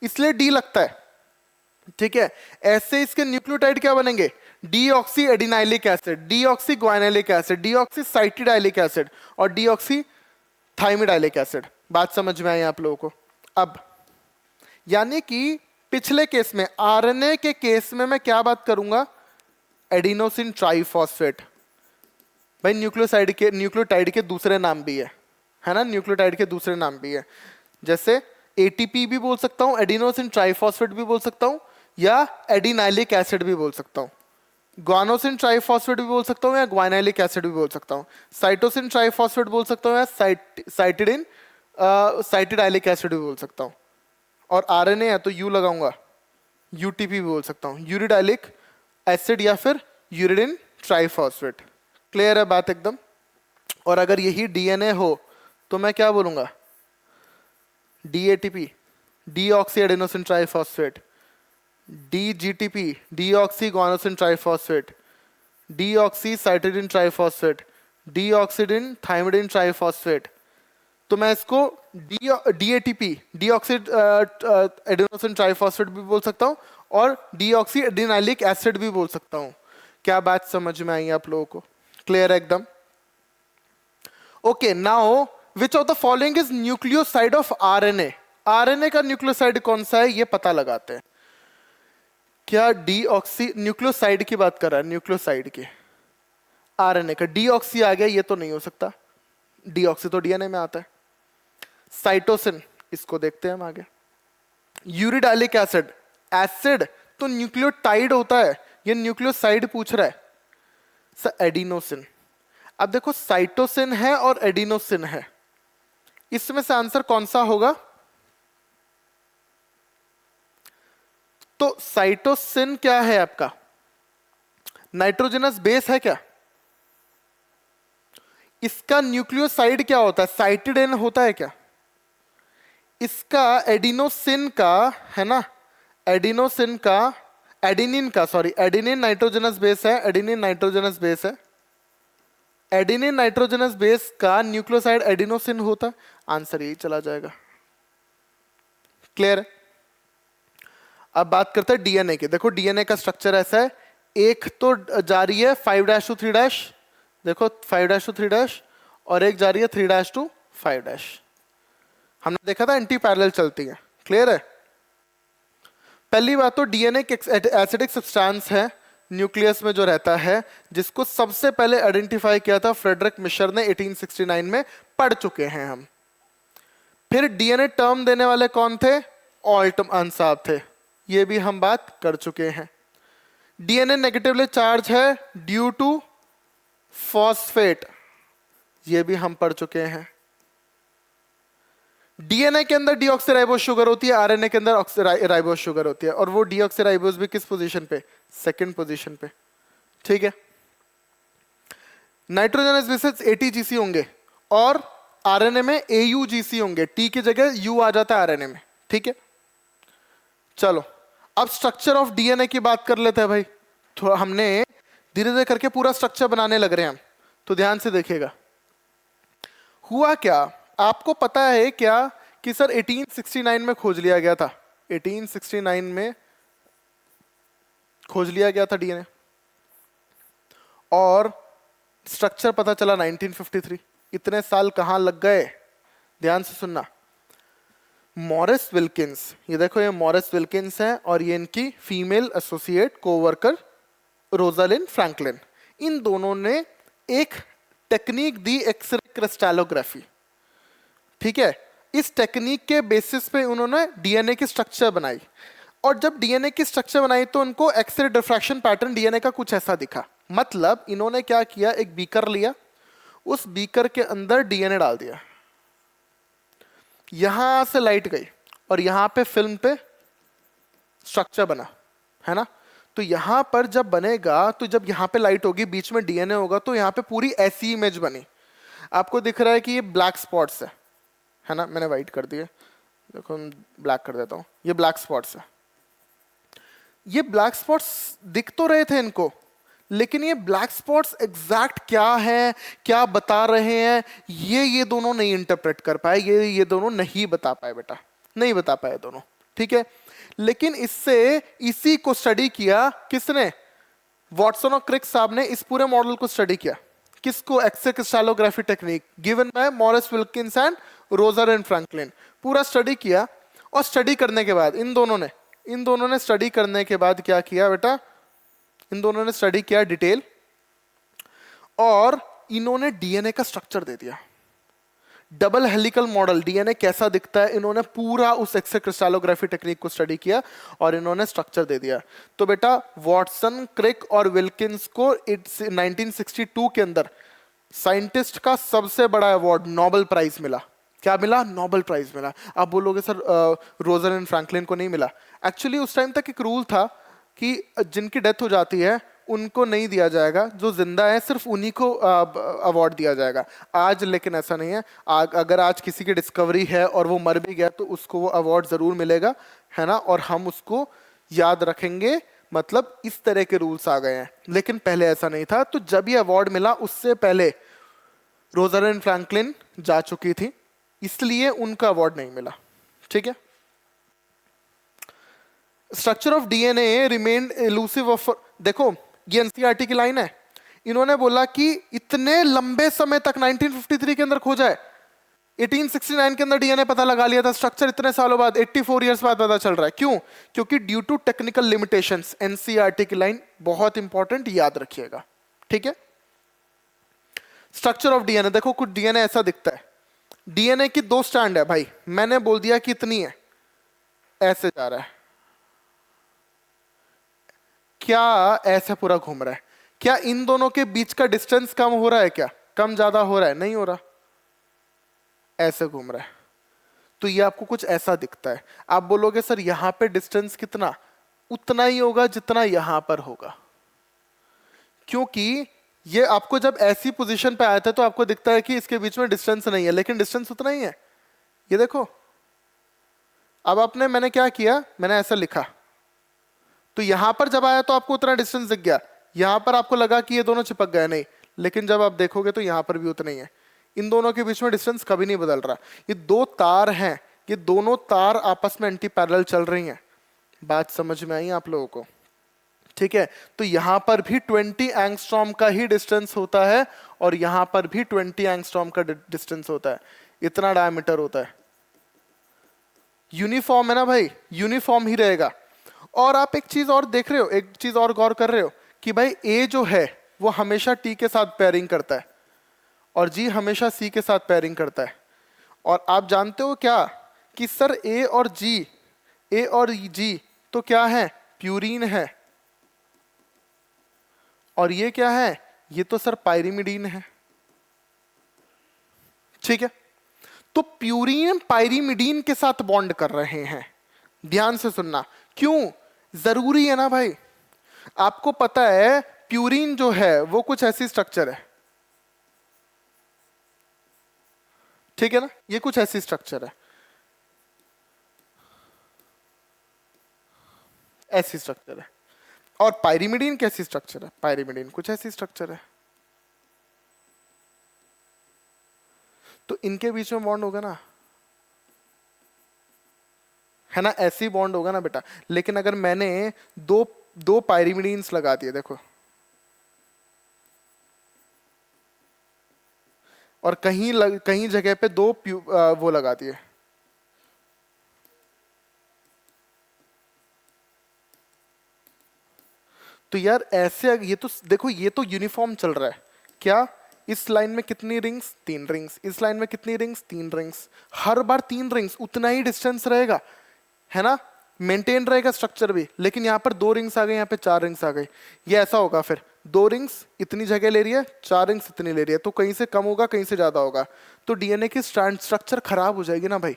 इसलिए डी लगता है। ठीक है, ऐसे इसके न्यूक्लियोटाइड क्या बनेंगे? Deoxy adenylic acid, deoxy guanylic acid, deoxy cytidylic acid और डीऑक्सी थाइमिडाइलिक एसिड। बात समझ में आई आप लोगों को? अब यानी कि पिछले केस में, आरएनए के केस में मैं क्या बात करूंगा? Adenosine triphosphate. भाई न्यूक्लियोटाइड के दूसरे नाम भी है ना, न्यूक्लियोटाइड के दूसरे नाम भी है। जैसे एटीपी भी बोल सकता हूं, एडिनोसिन ट्राइफॉस्फेट भी बोल सकता हूं, या एडिनाइलिक एसिड भी बोल सकता हूं। ग्वानोसिन ट्राइफॉस्फेट भी बोल सकता हूं, या ग्वाइनाइलिक एसिड भी बोल सकता हूं। साइटोसिन ट्राइफॉस्फेट बोल सकता हूं, या साइटिडाइलिक एसिड भी बोल सकता हूं। और आरएनए है तो यू लगाऊंगा, यूटीपी भी बोल सकता हूं, यूरिडाइलिक एसिड या फिर यूरिडिन ट्राइफॉस्फेट। क्लियर है बात एकदम? और अगर यही डीएनए हो तो मैं क्या बोलूंगा? DATP, deoxy adenosine triphosphate, dGTP, deoxy guanosine triphosphate, deoxy cytidine triphosphate, deoxy thymidine triphosphate. तो मैं इसको डीएटीपी, डीऑक्सी एडेनोसिन ट्राइफॉस्फेट भी बोल सकता हूं और डीऑक्सी एडिनाइलिक एसिड भी बोल सकता हूं। क्या बात समझ में आई आप लोगों को? क्लियर है एकदम? Okay, now which of the following is nucleoside of RNA? RNA का न्यूक्लियोसाइड कौन सा है ये पता लगाते हैं। क्या डीऑक्सी न्यूक्लियोसाइड की बात कर रहा है? न्यूक्लियोसाइड की आरएनए का डीऑक्सी आ गया, ये तो नहीं हो सकता, डीऑक्सी तो डीएनए में आता है। साइटोसिन, इसको देखते हैं हम आगे। यूरिडाइलिक एसिड, एसिड तो न्यूक्लियोटाइड होता है, ये न्यूक्लियोसाइड पूछ रहा है। एडिनोसिन, अब देखो साइटोसिन है और एडिनोसिन है, इसमें से आंसर कौन सा होगा? तो साइटोसिन क्या है आपका? नाइट्रोजनस बेस है क्या? इसका न्यूक्लियोसाइड क्या होता है? साइटिडिन होता है क्या? इसका एडिनोसिन का है ना, एडिनोसिन का, एडिनिन का, सॉरी एडिनिन नाइट्रोजनस बेस है, एडिनिन नाइट्रोजनस बेस है। एडिनिन नाइट्रोजनस बेस का न्यूक्लियोसाइड एडिनोसिन होता, आंसर यही चला जाएगा। क्लियर है? अब बात करते हैं डीएनए की। देखो डीएनए का स्ट्रक्चर ऐसा है, एक तो जा रही है 5' टू 3', देखो 5' टू 3', और एक जा रही है 3' टू 5'। हमने देखा था एंटी पैरेलल चलती है। क्लियर है? पहली बात तो डीएनए एक एसिडिक सब्सटेंस है न्यूक्लियस में जो रहता है, जिसको सबसे पहले आइडेंटिफाई किया था फ्रेडरिक मिशर ने 1869 में, पढ़ चुके हैं हम। फिर डीएनए टर्म देने वाले कौन थे? ऑल्टमैन साहब थे, ये भी हम बात कर चुके हैं। डीएनए नेगेटिवली चार्ज है ड्यू टू फॉस्फेट, ये भी हम पढ़ चुके हैं। डीएनए के अंदर डीऑक्सीराइबोस शुगर होती है, आरएनए के अंदर राइबोस शुगर होती है, और वो डीऑक्सीराइबोस भी किस पोजीशन पे? सेकंड पोजीशन पे। ठीक है? नाइट्रोजनस बेसिस एटीजीसी होंगे और आरएनए में एयूजीसी होंगे, टी की जगह यू आ जाता है आरएनए में। ठीक है? चलो अब स्ट्रक्चर ऑफ डीएनए की बात कर लेते हैं भाई। तो हमने धीरे धीरे करके पूरा स्ट्रक्चर बनाने लग रहे हैं हम, तो ध्यान से देखिएगा। हुआ क्या, आपको पता है क्या कि सर 1869 में खोज लिया गया था, 1869 में खोज लिया गया था डीएनए, और स्ट्रक्चर पता चला 1953। इतने साल कहां लग गए? ध्यान से सुनना। मॉरिस विल्किंस, ये देखो ये मॉरिस विल्किंस है और ये इनकी female associate coworker Rosalind Franklin, इन दोनों ने एक टेक्निक दी, एक्सरे क्रिस्टलोग्राफी। ठीक है? इस टेक्निक के बेसिस पे उन्होंने डीएनए की स्ट्रक्चर बनाई, और जब डीएनए की स्ट्रक्चर बनाई तो उनको एक्सरे डिफ्रैक्शन पैटर्न डीएनए का कुछ ऐसा दिखा। मतलब इन्होंने क्या किया, एक बीकर लिया, उस बीकर के अंदर डीएनए डाल दिया, यहां से लाइट गई और यहां पे फिल्म पे स्ट्रक्चर बना, है ना? तो यहां पर जब बनेगा, तो जब यहां पे लाइट होगी, बीच में डीएनए होगा, तो यहां पे पूरी ऐसी इमेज बनी। आपको दिख रहा है कि ये ब्लैक स्पॉट्स है ना? मैंने व्हाइट कर दिया, देखो ब्लैक कर देता हूं, ये ब्लैक स्पॉट्स है। ये ब्लैक स्पॉट्स दिख तो रहे थे इनको, लेकिन ये ब्लैक स्पॉट्स एग्जैक्ट क्या है, क्या बता रहे हैं, ये दोनों नहीं इंटरप्रेट कर पाए, ये दोनों नहीं बता पाए बेटा, नहीं बता पाए दोनों। ठीक है? लेकिन इससे इसी को स्टडी किया किसने? वॉटसन और क्रिक साहब ने इस पूरे मॉडल को स्टडी किया। किसको? X ray crystallography technique given by Maurice Wilkins and Rosalind Franklin, पूरा स्टडी किया। और स्टडी करने के बाद इन दोनों ने स्टडी करने के बाद क्या किया बेटा? इन दोनों ने स्टडी किया डिटेल, और इन्होंने डीएनए का स्ट्रक्चर दे दिया। डबल हेलिकल मॉडल डीएनए कैसा दिखता है, इन्होंने पूरा उस एक्सरे क्रिस्टलोग्राफी टेक्निक को स्टडी किया और इन्होंने स्ट्रक्चर दे दिया। तो बेटा वॉटसन, क्रिक और विल्किंस को 1962 के अंदर साइंटिस्ट का सबसे बड़ा अवार्ड नोबेल प्राइज मिला। क्या मिला? नोबेल प्राइज मिला। आप बोलोगे सर रोजालिन फ्रैंकलिन को नहीं मिला। एक्चुअली उस टाइम तक एक रूल था कि जिनकी डेथ हो जाती है उनको नहीं दिया जाएगा, जो जिंदा है सिर्फ उन्हीं को अवार्ड दिया जाएगा। आज लेकिन ऐसा नहीं है, अगर आज किसी की डिस्कवरी है और वो मर भी गया तो उसको वो अवार्ड जरूर मिलेगा, है ना? और हम उसको याद रखेंगे, मतलब इस तरह के रूल्स आ गए हैं। लेकिन पहले ऐसा नहीं था। तो जब ये अवार्ड मिला उससे पहले रोजालिन फ्रैंकलिन जा चुकी थी, इसलिए उनका अवार्ड नहीं मिला। ठीक है? Structure of DNA remained elusive of, देखो ये एनसीईआरटी की लाइन है। इन्होंने बोला कि इतने लंबे समय तक 1953 के अंदर खोजा है, 1869 के अंदर डीएनए पता लगा लिया था, स्ट्रक्चर इतने सालों बाद 84 इयर्स बाद पता चल रहा है। क्यों? क्योंकि due to technical limitations. NCERT की लाइन बहुत इंपॉर्टेंट, याद रखिएगा। ठीक है? स्ट्रक्चर ऑफ डीएनए, देखो कुछ डीएनए ऐसा दिखता है। डीएनए की दो स्ट्रैंड है भाई, मैंने बोल दिया कि इतनी है, ऐसे जा रहा है, क्या ऐसे पूरा घूम रहा है? क्या इन दोनों के बीच का डिस्टेंस कम हो रहा है? क्या कम ज्यादा हो रहा है? नहीं हो रहा, ऐसे घूम रहा है। तो ये आपको कुछ ऐसा दिखता है। आप बोलोगे सर यहां पे डिस्टेंस कितना? उतना ही होगा जितना यहां पर होगा, क्योंकि ये आपको जब ऐसी पोजीशन पे आया था तो आपको दिखता है कि इसके बीच में डिस्टेंस नहीं है, लेकिन डिस्टेंस उतना ही है। ये देखो, अब मैंने क्या किया, मैंने ऐसा लिखा, तो यहां पर जब आया तो आपको उतना डिस्टेंस दिख गया, यहां पर आपको लगा कि ये दोनों चिपक गए, नहीं, लेकिन जब आप देखोगे तो यहां पर भी उतना ही है। इन दोनों के बीच में डिस्टेंस कभी नहीं बदल रहा। ये दो तार हैं, ये दोनों तार आपस में एंटी पैरेलल चल रही हैं। बात समझ में आई आप लोगों को? ठीक है, तो यहां पर भी 20 एंगस्ट्रॉम का ही डिस्टेंस होता है और यहां पर भी 20 एंगस्ट्रॉम का डिस्टेंस होता है। इतना डायमीटर होता है। यूनिफॉर्म है ना भाई, यूनिफॉर्म ही रहेगा। और आप एक चीज और देख रहे हो, एक चीज और गौर कर रहे हो कि भाई ए जो है वो हमेशा टी के साथ पेयरिंग करता है और जी हमेशा सी के साथ पेयरिंग करता है। और आप जानते हो क्या कि सर ए और जी तो क्या है? प्यूरीन है। और ये क्या है? ये तो सर पायरिमिडीन है। ठीक है, तो प्यूरीन पायरिमिडीन के साथ बॉन्ड कर रहे हैं। ध्यान से सुनना, क्यों जरूरी है ना भाई? आपको पता है प्यूरीन जो है वो कुछ ऐसी स्ट्रक्चर है, ठीक है ना, ये कुछ ऐसी स्ट्रक्चर है, ऐसी स्ट्रक्चर है। और पायरिमिडीन कैसी स्ट्रक्चर है? पायरिमिडीन कुछ ऐसी स्ट्रक्चर है। तो इनके बीच में बॉन्ड होगा ना, है ना, ऐसी बॉन्ड होगा ना बेटा। लेकिन अगर मैंने दो पायरिमिडीन्स लगा दिए, देखो, और कहीं जगह पे वो लगा दिए, तो यार ऐसे ये तो देखो, ये तो यूनिफॉर्म चल रहा है। क्या इस लाइन में कितनी रिंग्स? 3 रिंग्स। इस लाइन में कितनी रिंग्स? 3 रिंग्स। हर बार 3 रिंग्स, उतना ही डिस्टेंस रहेगा, है ना, मेंटेन रहेगा स्ट्रक्चर भी। लेकिन यहाँ पर 2 रिंग्स आ गई, यहाँ पे 4 रिंग्स आ गई। ये ऐसा होगा फिर, 2 रिंग्स इतनी जगह ले रही है, 4 रिंग्स इतनी ले रही है, तो कहीं से कम होगा, कहीं से ज्यादा होगा, तो डीएनए की स्ट्रक्चर खराब हो जाएगी ना भाई।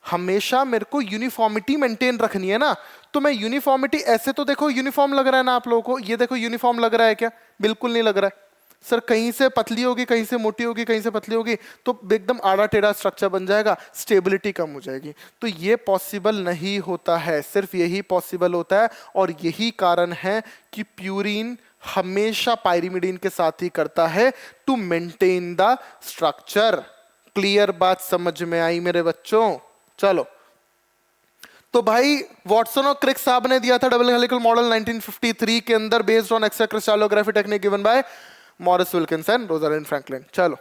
हमेशा मेरे को यूनिफॉर्मिटी मेंटेन रखनी है ना। तो मैं यूनिफॉर्मिटी, ऐसे तो देखो यूनिफॉर्म लग रहा है ना आप लोगों को, ये देखो यूनिफॉर्म लग रहा है क्या? बिल्कुल नहीं लग रहा है सर। कहीं से पतली होगी, कहीं से मोटी होगी, कहीं से पतली होगी, तो एकदम आड़ा टेढ़ा स्ट्रक्चर बन जाएगा, स्टेबिलिटी कम हो जाएगी। तो ये पॉसिबल नहीं होता है, सिर्फ यही पॉसिबल होता है। और यही कारण है कि प्यूरीन हमेशा पायरिमिडीन के साथ ही करता है to maintain the structure. Clear बात समझ में आई मेरे बच्चों? चलो, तो भाई वॉटसन और क्रिक साहब ने दिया था डबल हेलिकल मॉडल 1953 के अंदर, based on extra crystallography technique given by Maurice Wilkins and Rosalind Franklin. चलो,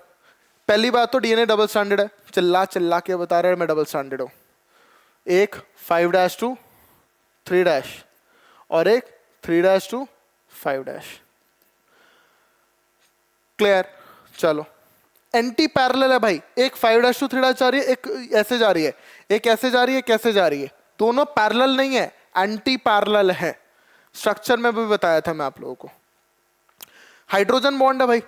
पहली बात तो डीएनए डबल स्टैंडर्ड है। चिल्ला के बता रहे हैं मैं डबल स्टैंडर्ड हूं। एक 5' to 3' और एक 3' to 5'। क्लियर? चलो, एंटी पैरेलल है भाई। एक 5' to 3' जा रही है, एक ऐसे जा रही है, एक ऐसे जा रही है, कैसे जा रही है, दोनों पैरेलल नहीं है, एंटी पैरेलल है। स्ट्रक्चर में भी बताया था मैं आप लोगों को। हाइड्रोजन बॉन्ड है भाई,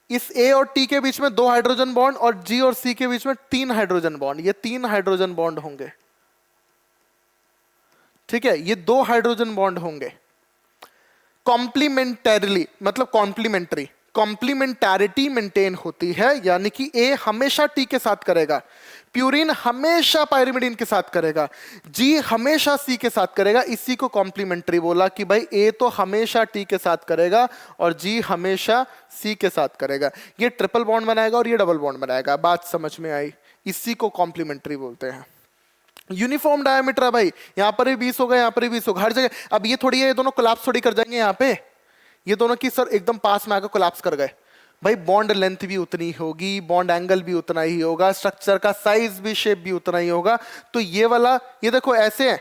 इस ए और टी के बीच में 2 हाइड्रोजन बॉन्ड और जी और सी के बीच में 3 हाइड्रोजन बॉन्ड। ये 3 हाइड्रोजन बॉन्ड होंगे, ठीक है, ये 2 हाइड्रोजन बॉन्ड होंगे। कॉम्प्लीमेंटरीली मतलब कॉम्प्लीमेंट्री, कॉम्प्लीमेंटैरिटी मेंटेन होती है, यानी कि ए हमेशा टी के साथ करेगा, प्यूरिन हमेशा पायरिमिडीन के साथ करेगा, जी हमेशा सी के साथ करेगा। इसी को कॉम्प्लीमेंट्री बोला कि भाई ए तो हमेशा टी के साथ करेगा और जी हमेशा सी के साथ करेगा। ये ट्रिपल बॉन्ड बनाएगा और ये डबल बॉन्ड बनाएगा। बात समझ में आई? इसी को कॉम्प्लीमेंट्री बोलते हैं। यूनिफॉर्म डायमीटर है भाई, यहां पर भी 20 होगा, यहां पर भी 20 होगा, हर जगह। अब ये थोड़ी है, ये दोनों कोलैप्स थोड़ी कर जाएंगे यहाँ पे, ये दोनों की सर एकदम पास में आकर कोलैप्स कर गए भाई। बॉन्ड लेंथ भी उतनी होगी, बॉन्ड एंगल भी उतना ही होगा, स्ट्रक्चर का साइज भी, शेप भी उतना ही होगा। तो ये वाला, ये देखो ऐसे है,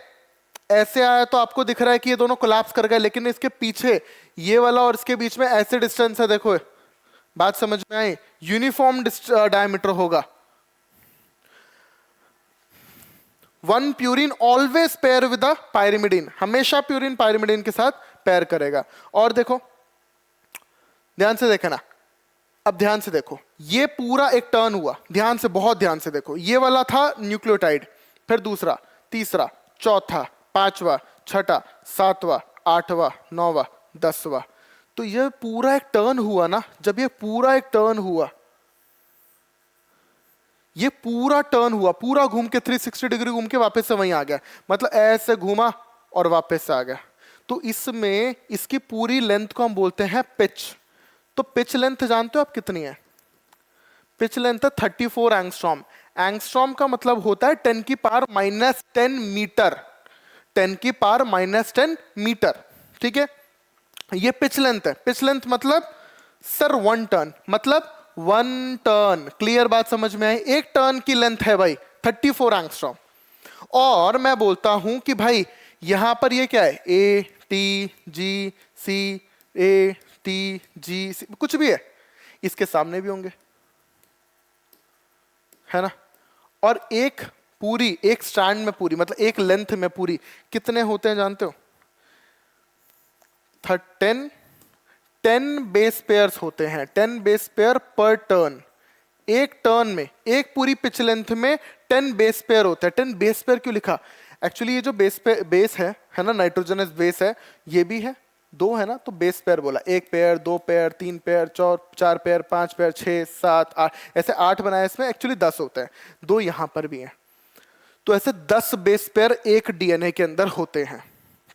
ऐसे आया तो आपको दिख रहा है कि ये दोनों कोलैप्स कर गए, लेकिन इसके पीछे ये वाला और इसके बीच में ऐसे डिस्टेंस है, देखो। बात समझ में आई? यूनिफॉर्म डायमीटर होगा। 1 purine always pair with a pyrimidine, हमेशा प्यूरिन पायरिमिडीन के साथ पेयर करेगा। और देखो, ध्यान से देखना, अब ध्यान से देखो, ये पूरा एक टर्न हुआ, ध्यान से, बहुत ध्यान से देखो। ये वाला था न्यूक्लियोटाइड, फिर दूसरा, तीसरा, चौथा, 5वां, 6वां, 7वां, 8वां, 9वां, 10वां। तो ये पूरा एक टर्न हुआ ना। जब ये पूरा एक टर्न हुआ, ये पूरा टर्न हुआ, पूरा घूम के 360 डिग्री घूम के वापस से वहीं आ गया, मतलब ऐसे घूमा और वापस से आ गया। तो इसमें इसकी पूरी लेंथ को हम बोलते हैं पिच। तो पिच लेंथ जानते हो आप कितनी है? पिच लेंथ है 34 एंगस्ट्रॉम। एंगस्ट्रॉम का मतलब होता है 10 की पावर माइनस 10 मीटर, 10 की पावर माइनस 10 मीटर। ठीक है, ये पिच लेंथ है। पिच लेंथ मतलब सर 1 टर्न, मतलब 1 टर्न। क्लियर बात समझ में आई? एक टर्न की लेंथ है भाई 34 एंगस्ट्रॉम। और मैं बोलता हूं कि भाई यहां पर ये क्या है, A T G C, A T G सी, कुछ भी है, इसके सामने भी होंगे, है ना? और एक पूरी, एक स्ट्रैंड में पूरी, मतलब एक लेंथ में पूरी कितने होते हैं जानते हो? 10 10 बेस पेयर्स होते हैं, 10 बेस पेयर पर टर्न। एक टर्न में, एक पूरी पिच लेंथ में 10 बेस पेयर होते हैं। 10 बेस पेयर क्यों लिखा? एक्चुअली ये जो बेस है ना, नाइट्रोजनस बेस है, ये भी है, दो है ना, तो बेस पेयर बोला। एक पेयर, दो पेयर, तीन पेयर, चार पेयर, पांच पेयर, 6 7 8, ऐसे 8 बनाए इसमें, एक्चुअली 10 होते हैं, दो यहां पर भी हैं। तो ऐसे 10 बेस पेयर एक डीएनए के अंदर होते हैं।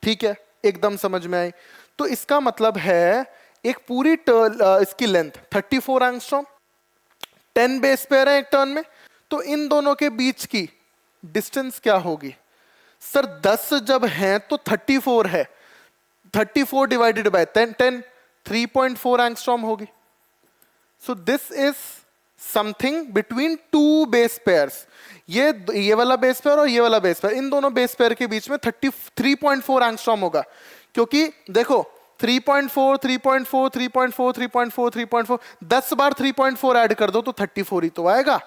ठीक है, एकदम समझ में आई? तो इसका मतलब है एक पूरी इसकी लेंथ 34 एंगस्ट्रॉम, 10 बेस पेयर है एक टर्न में, तो इन दोनों के बीच की डिस्टेंस क्या होगी? सर 10 जब है तो 34 है, 34 डिवाइडेड बाय 10, 10 3.4 एंगस्ट्रॉम होगी। सो this is something between two base pairs. ये वाला बेस पेयर और ये वाला बेस पेयर, इन दोनों बेस पेयर के बीच में 3.4 एंगस्ट्रॉम होगा। क्योंकि देखो 3.4 3.4 3.4 3.4 3.4, 10 बार 3.4 ऐड कर दो तो 34 ही तो आएगा।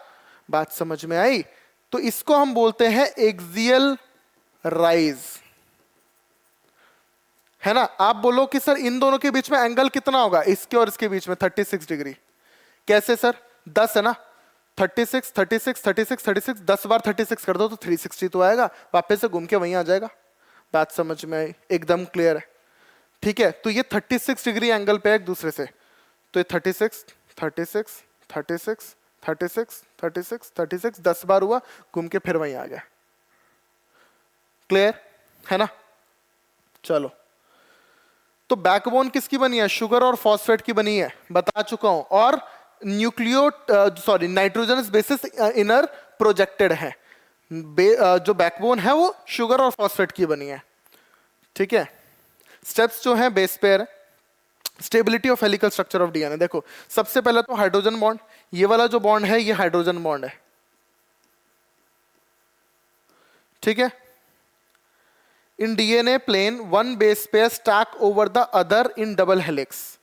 बात समझ में आई? तो इसको हम बोलते हैं एक्सियल राइज, है ना? आप बोलो कि सर इन दोनों के बीच में एंगल कितना होगा, इसके और इसके बीच में 36 डिग्री। कैसे सर? 10 है ना, 36 36 36 36, 10 बार 36 कर दो तो 360 तो आएगा, वापस से घूम के वहीं आ जाएगा। बात समझ में आई? एकदम क्लियर है? ठीक है, तो ये 36 डिग्री एंगल पे है एक दूसरे से, तो ये 36 36 36 36 36 36, 10 बार हुआ, घूम के फिर वहीं आ गया। क्लियर है ना? चलो, तो बैकबोन किसकी बनी है? शुगर और फॉस्फेट की बनी है, बता चुका हूं। और नाइट्रोजनस बेसिस इनर प्रोजेक्टेड है। जो बैकबोन है वो शुगर और फॉस्फेट की बनी है। ठीक है, स्टेप्स जो हैं बेस पेयर है। Stability of helical structure of DNA, देखो सबसे पहले तो हाइड्रोजन बॉन्ड, ये वाला जो बॉन्ड है ये हाइड्रोजन बॉन्ड है। ठीक है, in DNA plane one base pair stack over the other in double helix.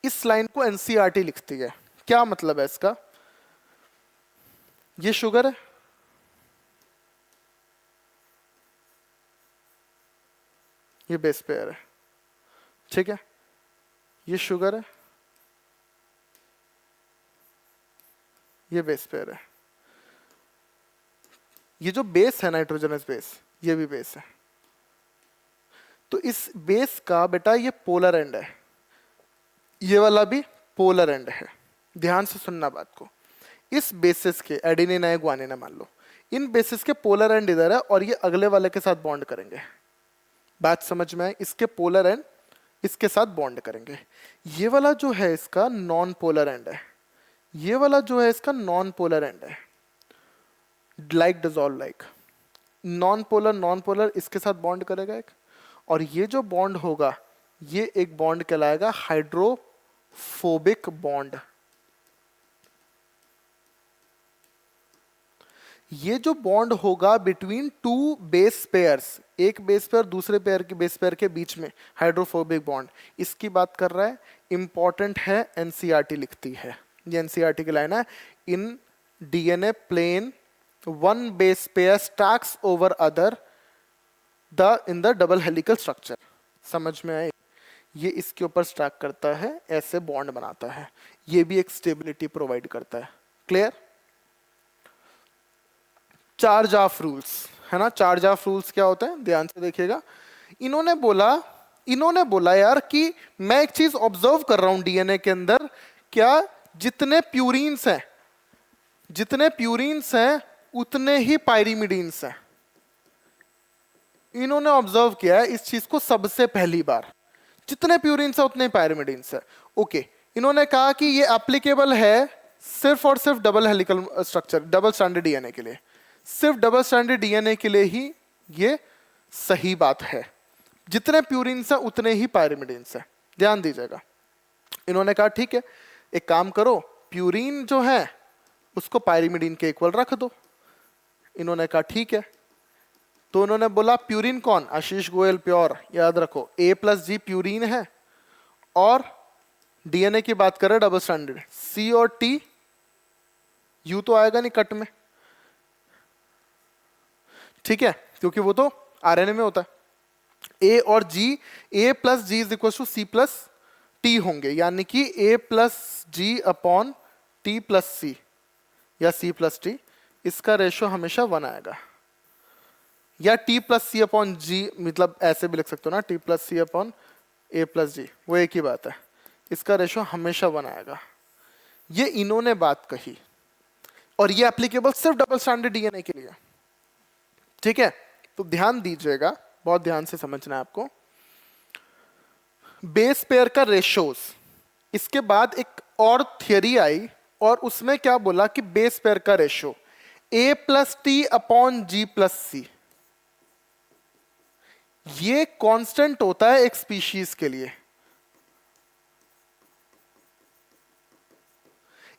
इस लाइन को एनसीईआरटी लिखती है। क्या मतलब है इसका? ये शुगर है, ये बेस पेयर है। ठीक है, ये शुगर है, ये बेस पेयर है। ये जो बेस है नाइट्रोजनस बेस, ये भी बेस है। तो इस बेस का बेटा ये पोलर एंड है, ये वाला भी पोलर एंड है। ध्यान से सुनना बात को। इस बेसिस के एडेनिन है, ग्वानिन है मान लो, इन बेसिस के पोलर एंड इधर है और ये अगले वाले के साथ बॉन्ड करेंगे। बात समझ में आए? इसके पोलर एंड इसके साथ बॉन्ड करेंगे। ये वाला जो है इसका नॉन पोलर एंड है, ये वाला जो है इसका नॉन पोलर एंड है। Like dissolve like, non polar इसके साथ बॉन्ड करेगा एक, और ये जो बॉन्ड होगा ये एक बॉन्ड कहलाएगा हाइड्रोफोबिक बॉन्ड। ये जो बॉन्ड होगा बिटवीन टू बेस पेयर्स, एक बेस पेयर दूसरे पेयर के बेस पेयर के बीच में, हाइड्रोफोबिक बॉन्ड, इसकी बात कर रहा है। इंपॉर्टेंट है, एनसीईआरटी लिखती है, ये एनसीईआरटी की लाइन है। In DNA plane one base pair stacks over other in the double helical structure. समझ में आए? ये इसके ऊपर स्टैक करता है, ऐसे बॉन्ड बनाता है, ये भी एक स्टेबिलिटी प्रोवाइड करता है। क्लियर? चार्ज ऑफ रूल्स, है ना? चार्ज ऑफ रूल्स क्या होते हैं, ध्यान से देखिएगा। इन्होंने बोला यार कि मैं एक चीज ऑब्जर्व कर रहा हूं डीएनए के अंदर, क्या जितने प्यूरिन्स हैं उतने ही पायरिमिडीन्स हैं। इन्होंने ऑब्जर्व किया है इस चीज को सबसे पहली बार, जितने प्यूरिन्स है उतने पायरिमिडीन्स है। ओके, इन्होंने कहा कि ये एप्लीकेबल है सिर्फ और सिर्फ double helical structure, double stranded DNA के लिए, सिर्फ डबल स्ट्रैंडेड डीएनए के लिए ही ये सही बात है। जितने प्यूरिन्स है उतने ही पायरिमिडिन्स है, ध्यान दीजिएगा। इन्होंने कहा ठीक है, एक काम करो, प्यूरिन जो है उसको पायरिमिडीन के इक्वल रख दो। इन्होंने कहा ठीक है, तो उन्होंने बोला प्यूरिन कौन, आशीष गोयल प्योर, याद रखो A+G प्यूरिन है, और डीएनए की बात करें डबल स्ट्रैंडेड, C और T, यू तो आएगा नहीं कट में, ठीक है, क्योंकि वो तो आरएनए में होता है। A और G, A+G is equal to C+T होंगे, यानी कि A+G अपॉन T+C या C+T, इसका रेशियो हमेशा 1 आएगा, या T+C अपॉन G, मतलब ऐसे भी लिख सकते हो ना, T+C अपॉन A+G, वो एक ही बात है, इसका रेशियो हमेशा 1 आएगा। ये इन्होंने बात कही, और ये एप्लीकेबल सिर्फ डबल स्ट्रैंडेड डीएनए के लिए, ठीक है। तो ध्यान दीजिएगा, बहुत ध्यान से समझना है आपको। बेस पेयर का रेशियोज, इसके बाद एक और थियरी आई, और उसमें क्या बोला कि बेस पेयर का रेशियो A+T अपॉन G+C, ये कांस्टेंट होता है एक स्पीशीज के लिए।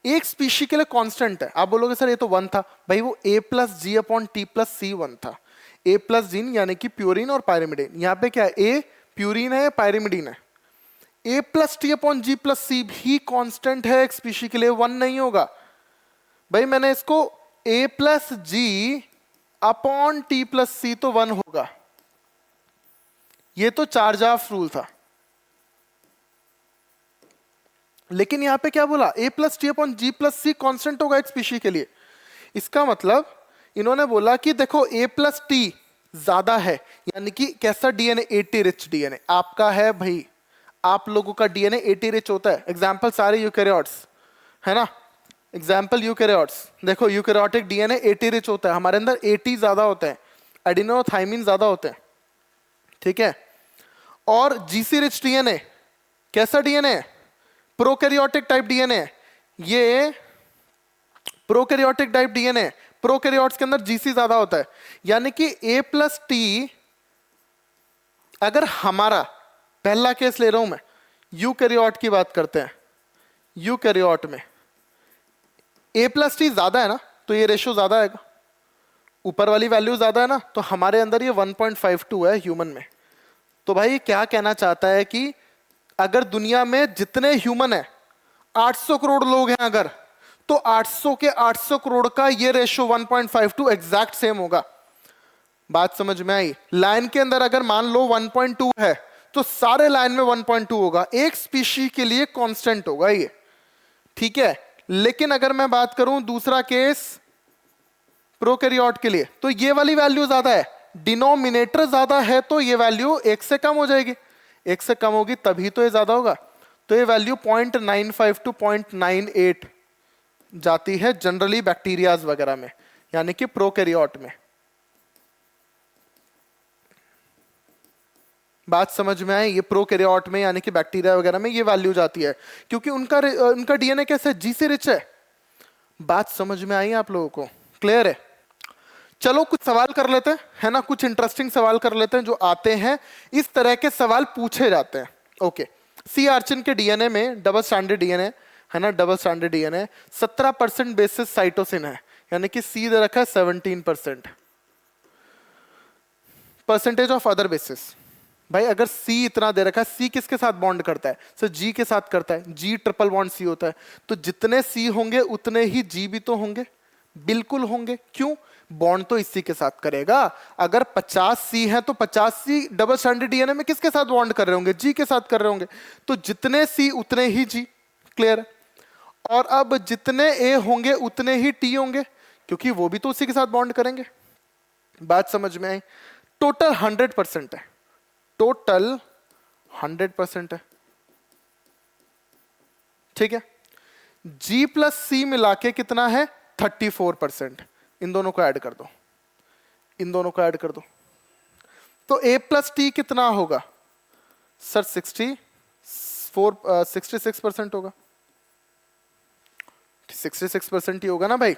एक स्पीशी के लिए कांस्टेंट है। आप बोलोगे सर ये तो 1 था, भाई वो A+G अपॉन T+C 1 था। A+G यानी कि प्यूरिन और पायरिमिडीन, यहां पे क्या है, A प्यूरिन है, पायरिमिडीन है। A+T अपॉन G+C भी कांस्टेंट है एक स्पीशी के लिए, 1 नहीं होगा। भाई मैंने इसको A+G अपॉन T+C तो 1 होगा, ये तो चार्ज-ऑफ रूल था। लेकिन यहां पे क्या बोला, A+T अपॉन G+C कांस्टेंट होगा एक स्पीशी के लिए। इसका मतलब इन्होंने बोला कि देखो A+T ज्यादा है, यानी कि कैसा डीएनए, 80 रिच डीएनए आपका है भाई, आप लोगों का डीएनए 80 रिच होता है। एग्जांपल सारे यूकैरियोट्स है ना, एग्जांपल यूकैरियोट्स, देखो यूकैरियोटिक डीएनए 80 रिच होता है, हमारे अंदर 80 ज्यादा होते हैं, एडिनोथाइमिन ज्यादा होते हैं, ठीक है। और जीसी रिच डीएनए कैसा डीएनए है, प्रोकैरियोटिक टाइप डीएनए, ये प्रोकैरियोटिक टाइप डीएनए, प्रोकैरियोट्स के अंदर जीसी ज्यादा होता है, यानी कि A+T, अगर हमारा पहला केस ले रहा हूं मैं, यूकैरियोट की बात करते हैं, यूकैरियोट में A+T ज्यादा है ना, तो ये रेशियो ज्यादा आएगा, ऊपर वाली वैल्यू ज्यादा है ना, तो हमारे अंदर ये 1.52 है ह्यूमन में। तो भाई क्या कहना चाहता है कि अगर दुनिया में जितने ह्यूमन है 800 करोड़ लोग हैं अगर, तो 800 के 800 करोड़ का ये रेशियो 1.52 एग्जैक्ट सेम होगा। बात समझ में आई। लाइन के अंदर अगर मान लो 1.2 है तो सारे लाइन में 1.2 होगा, एक स्पीशी के लिए कांस्टेंट होगा ये, ठीक है। लेकिन अगर मैं बात करूं दूसरा केस प्रोकैरियोट के लिए, तो ये वाली वैल्यू ज्यादा है, डिनोमिनेटर ज्यादा है, तो ये वैल्यू 1 से कम हो जाएगी, 1 से कम होगी तभी तो ये ज्यादा होगा, तो ये वैल्यू 0.95 टू 0.98 जाती है जनरली बैक्टीरियाज वगैरह में, यानी कि प्रोकैरियोट में। बात समझ में आई, ये प्रोकैरियोट में यानी कि बैक्टीरिया वगैरह में ये वैल्यू जाती है, क्योंकि उनका डीएनए कैसे जी से रिच है। बात समझ में आई आप लोगों को, क्लियर है। चलो कुछ सवाल कर लेते हैं, है ना, कुछ इंटरेस्टिंग सवाल कर लेते हैं जो आते हैं, इस तरह के सवाल पूछे जाते हैं। ओके, सी आर्चिन के डीएनए में डबल स्ट्रैंडेड डीएनए है ना, double stranded DNA 17% basis cytosine है, यानी कि सी दे रखा है 17%, परसेंटेज ऑफ अदर बेसिस। भाई अगर सी इतना दे रखा है, सी किसके साथ बॉन्ड करता है सर, जी के साथ करता है, जी ट्रिपल बॉन्ड सी होता है, तो जितने सी होंगे उतने ही जी भी तो होंगे, बिल्कुल होंगे। क्यों, बॉन्ड तो इसी के साथ करेगा। अगर 50 सी है तो 50 सी डबल स्ट्रैंडेड डीएनए में किसके साथ बॉन्ड कर रहे होंगे, जी के साथ कर रहे होंगे, तो जितने सी उतने ही जी, क्लियर। और अब जितने ए होंगे उतने ही टी होंगे, क्योंकि वो भी तो उसी के साथ बॉन्ड करेंगे। बात समझ में आई। टोटल 100% है, टोटल 100% है, ठीक है। G प्लस सी मिला के कितना है 34%, इन दोनों को ऐड कर दो, इन दोनों को ऐड कर दो, तो A प्लस टी कितना होगा सर 66% होगा, 66% ही होगा ना भाई,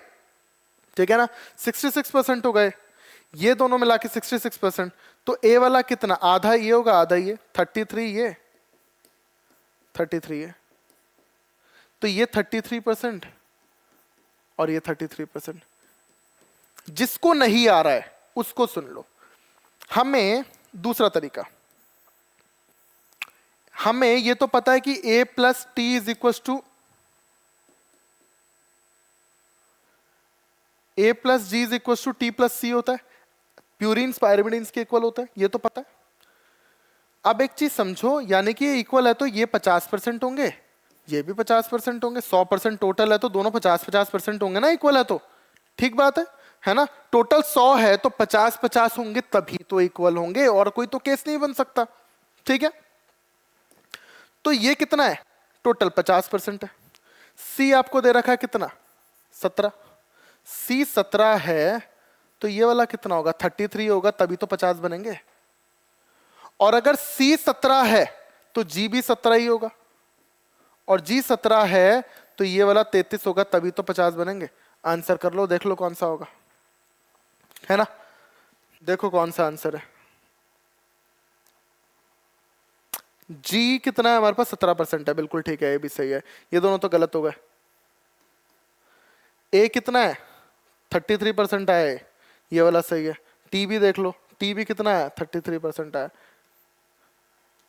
ठीक है ना, 66% हो गए, ये दोनों मिला के 66%। तो ए वाला कितना, आधा ये होगा आधा ये, 33 ये 33 है, तो ये 33% और ये 33%। जिसको नहीं आ रहा है उसको सुन लो। हमें दूसरा तरीका, हमें ये तो पता है कि a plus T is equal to a plus G is equal to T plus C होता है, प्यूरिन्स पायरिमिडिन्स के इक्वल होता है, ये तो पता है। अब एक चीज समझो, यानी कि ये इक्वल है तो ये 50% होंगे, ये भी 50% होंगे, 100% टोटल है तो दोनों 50-50% होंगे ना, इक्वल है तो ठीक बात है ना। टोटल 100 है तो 50-50 होंगे तभी तो इक्वल होंगे, और कोई तो केस नहीं बन सकता, ठीक है। तो ये कितना है, टोटल 50% है। सी आपको दे रखा है कितना, 17, सी 17 है तो ये वाला कितना होगा, 33 होगा, तभी तो 50 बनेंगे। और अगर सी 17 है तो जी भी 17 ही होगा, और जी 17 है तो ये वाला 33 होगा, तभी तो 50 बनेंगे। आंसर कर लो, देख लो कौन सा होगा, है ना, देखो कौन सा आंसर है। जी कितना है हमारे पास, 17% है, बिल्कुल ठीक है, ये भी सही है। ये दोनों तो गलत हो गए। ए कितना है, 33% आया है, ये वाला सही है। टी भी देख लो, टी भी कितना है, 33% आया,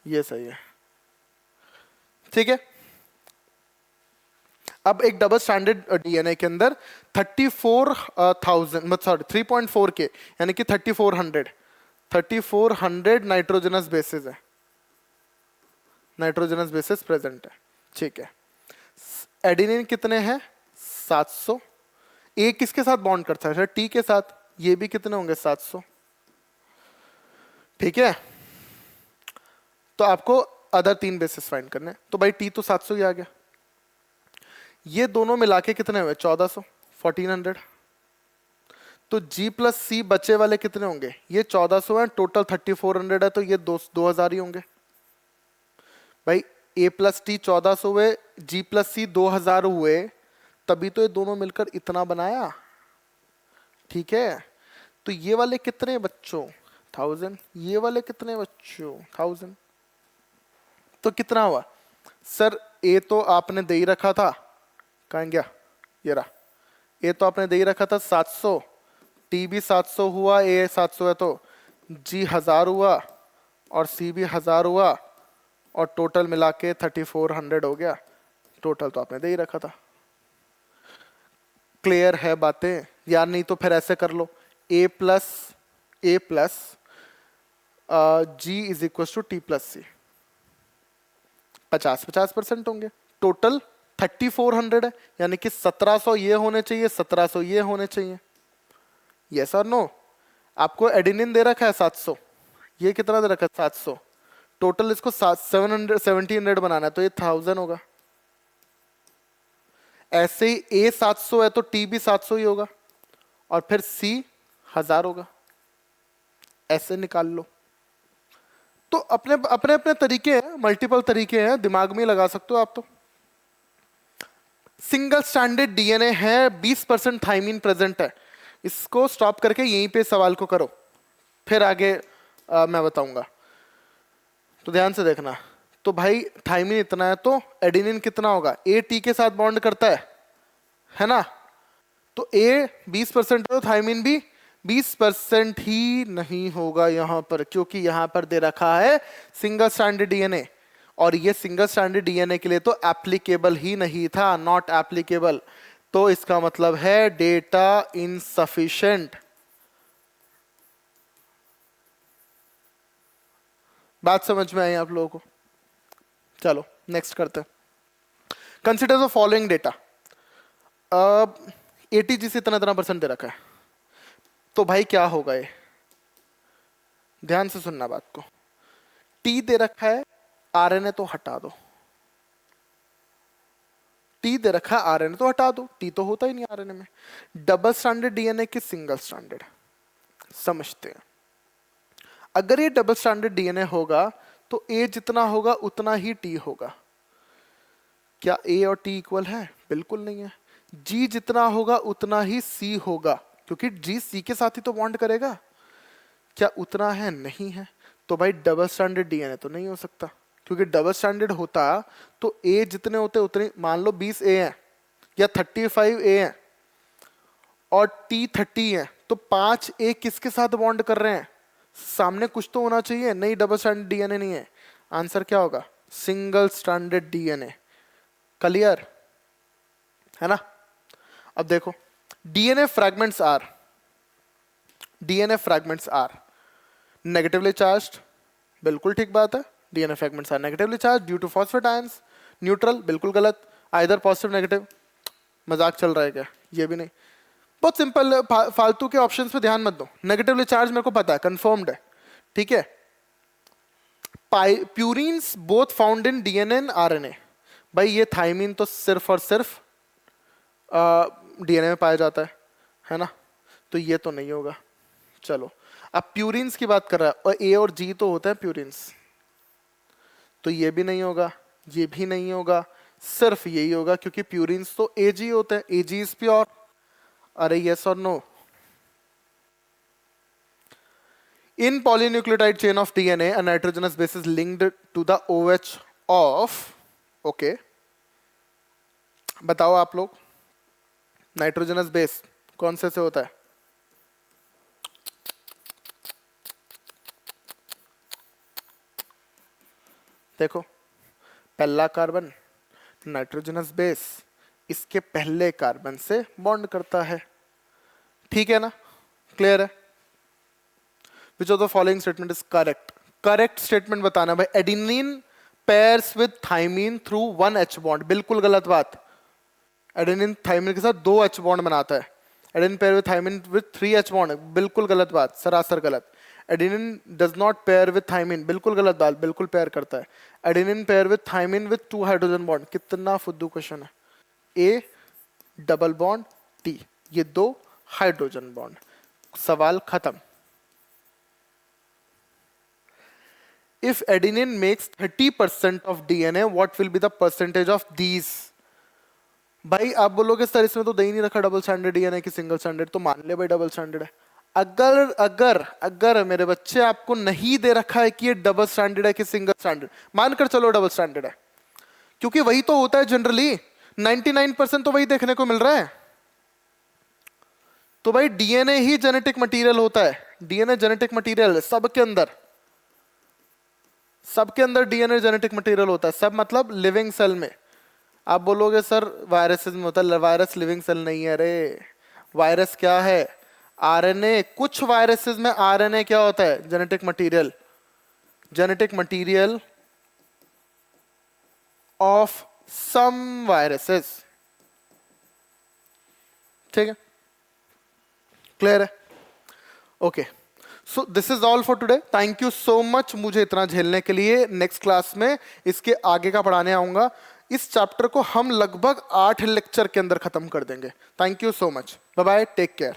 ये सही है, ठीक है। अब एक डबल स्टैंडर्ड डीएनए के अंदर 34,000 सॉरी 3.4 के यानी कि 3400 नाइट्रोजनस बेसिस है, नाइट्रोजनस बेसिस प्रेजेंट है, ठीक है। एडेनिन कितने हैं, 700। ए किसके साथ बॉन्ड करता है, टी के साथ, ये भी कितने होंगे, 700, ठीक है। तो आपको अदर 3 बेसिस फाइंड करने, तो भाई टी तो 700 ही आ गया, ये दोनों मिला के कितने हुए, 1400, 1400। तो G प्लस सी बचे वाले कितने होंगे, ये 1400 है, टोटल 3400 है, तो ये 2000 ही होंगे भाई। A प्लस टी 1400 हुए, G प्लस सी 2000 हुए, तभी तो ये दोनों मिलकर इतना बनाया, ठीक है। तो ये वाले कितने बच्चों, 1000, ये वाले कितने बच्चों, 1000। तो कितना हुआ सर, ए तो आपने दे ही रखा था, कहाँ गया, ये रहा, ए तो आपने दे ही रखा था 700, टी भी 700 हुआ, ए 700 है तो जी 1000 हुआ, और सी भी 1000 हुआ, और टोटल मिला के 3400 हो गया। टोटल तो आपने दे ही रखा था। क्लियर है बातें यार, नहीं तो फिर ऐसे कर लो, A plus G is equal to T plus C, 50-50% होंगे, टोटल 3400 है, यानी कि 1700 ये होने चाहिए, 1700 ये होने चाहिए, यस और नो। आपको एडेनिन दे रखा है 700, ये कितना दे रखा है, 700, टोटल इसको 1700 बनाना है, तो ये 1000 होगा। ऐसे ही ए 700 है तो टी भी 700 ही होगा, और फिर सी 1000 होगा, ऐसे निकाल लो। तो अपने अपने अपने तरीके हैं, मल्टीपल तरीके हैं, दिमाग में लगा सकते हो आप। तो सिंगल स्टैंडर्ड डीएनए है, 20% थाइमिन प्रेजेंट है, इसको स्टॉप करके यहीं पे सवाल को करो, फिर आगे मैं बताऊंगा, तो ध्यान से देखना। तो भाई थाइमिन इतना है तो एडेनिन कितना होगा, ए टी के साथ बॉन्ड करता है ना, तो ए 20% है तो थाइमिन भी 20% ही नहीं होगा यहां पर, क्योंकि यहां पर दे रखा है सिंगल स्टैंडर्ड डीएनए, और ये सिंगल स्टैंडर्ड डीएनए के लिए तो एप्लीकेबल ही नहीं था, नॉट एप्लीकेबल। तो इसका मतलब है डेटा इनसफिशिएंट। बात समझ में आई आप लोगों को? चलो नेक्स्ट करते हैं। Consider the following data, ATG से इतना इतना % दे रखा है, तो भाई क्या होगा ये, ध्यान से सुनना बात को। टी दे रखा है, आरएनए तो हटा दो, टी दे रखा है आरएनए तो हटा दो, टी तो होता ही नहीं आरएनए में। डबल स्टैंडर्ड डीएनए की सिंगल स्टैंडर्ड समझते हैं। अगर ये डबल स्टैंडर्ड डीएनए होगा तो ए जितना होगा उतना ही टी होगा, क्या ए और टी इक्वल है? बिल्कुल नहीं है। जी जितना होगा उतना ही सी होगा, क्योंकि जी सी के साथ ही तो बॉन्ड करेगा। क्या उतना है? नहीं है। तो भाई डबल स्टैंडर्ड डीएनए तो नहीं हो सकता, क्योंकि डबल स्टैंडर्ड होता तो ए जितने होते उतने, मान लो 20 ए है या 35 ए है और टी 30 है, तो 5 ए किसके साथ बॉन्ड कर रहे हैं? सामने कुछ तो होना चाहिए। नहीं, डबल स्टैंडर्ड डीएनए नहीं है। आंसर क्या होगा? Single standard DNA. क्लियर है ना? अब देखो, DNA fragments are negatively charged, बिल्कुल ठीक बात है। DNA fragments are negatively charged due to phosphate ions. Neutral, बिल्कुल गलत। आइदर पॉजिटिव नेगेटिव, मजाक चल रहा है क्या? ये भी नहीं। बहुत सिंपल, फालतू के ऑप्शंस पे ध्यान मत दो। नेगेटिवली चार्ज मेरे को पता है, कंफर्म्ड है, ठीक है। Purines both found in DNA and RNA. भाई ये थाइमिन तो सिर्फ और सिर्फ डीएनए में पाया जाता है ना? तो ये तो नहीं होगा। चलो, अब प्यूरिन्स की बात कर रहा है और ए और जी तो होता है प्यूरिन्स, तो ये भी नहीं होगा, ये भी नहीं होगा, सिर्फ यही होगा, क्योंकि प्यूरिन्स तो एजी होते हैं। एजी इज प्योर। अरे यस और no? In polynucleotide chain of DNA, a nitrogenous base is linked to the OH of, okay, बताओ आप लोग, नाइट्रोजनस बेस कौन से होता है? देखो, पहला कार्बन नाइट्रोजनस बेस इसके पहले कार्बन से बॉन्ड करता है, ठीक है ना? क्लियर है? Which of the following statement is correct? Correct statement बताना भाई। Adenine pairs with thymine through 1 H bond, बिल्कुल गलत बात। एडेनिन थाइमीन के साथ 2 H बॉन्ड बनाता है। Adenine pair with thymine with 3 H bond, बिल्कुल गलत बात, सरासर गलत। Adenine does not pair with thymine, बिल्कुल गलत बात, बिल्कुल पेयर करता है। Adenine pair with thymine with 2 hydrogen bond, कितना फुद्दू क्वेश्चन है। ए डबल बॉन्ड टी, ये 2 हाइड्रोजन बॉन्ड, सवाल खत्म। If adenine makes 30% of DNA, what will be the percentage of these? भाई आप बोलोगे सर इसमें तो दे ही नहीं रखा डबल स्टैंडर्ड डीएनए की सिंगल स्टैंडर्ड, तो मान ले भाई डबल स्टैंडर्ड है। अगर अगर अगर मेरे बच्चे आपको नहीं दे रखा है कि ये डबल स्टैंडर्ड है कि सिंगल स्टैंडर्ड, मानकर चलो डबल स्टैंडर्ड है, क्योंकि वही तो होता है जनरली, 99% तो वही देखने को मिल रहा है। तो भाई डीएनए ही जेनेटिक मटेरियल होता है, डीएनए जेनेटिक मटेरियल सबके अंदर डीएनए जेनेटिक मटेरियल होता है। सब मतलब लिविंग सेल में। आप बोलोगे सर वायरसेस में होता है, वायरस लिविंग सेल नहीं है रे। वायरस क्या है? आरएनए। कुछ वायरसेस में आरएनए क्या होता है? Genetic material. Genetic material of some viruses, ठीक है? क्लियर है? Okay, so this is all for today. Thank you so much मुझे इतना झेलने के लिए। नेक्स्ट क्लास में इसके आगे का पढ़ाने आऊंगा। इस चैप्टर को हम लगभग 8 लेक्चर के अंदर खत्म कर देंगे। Thank you so much, bye bye, take care.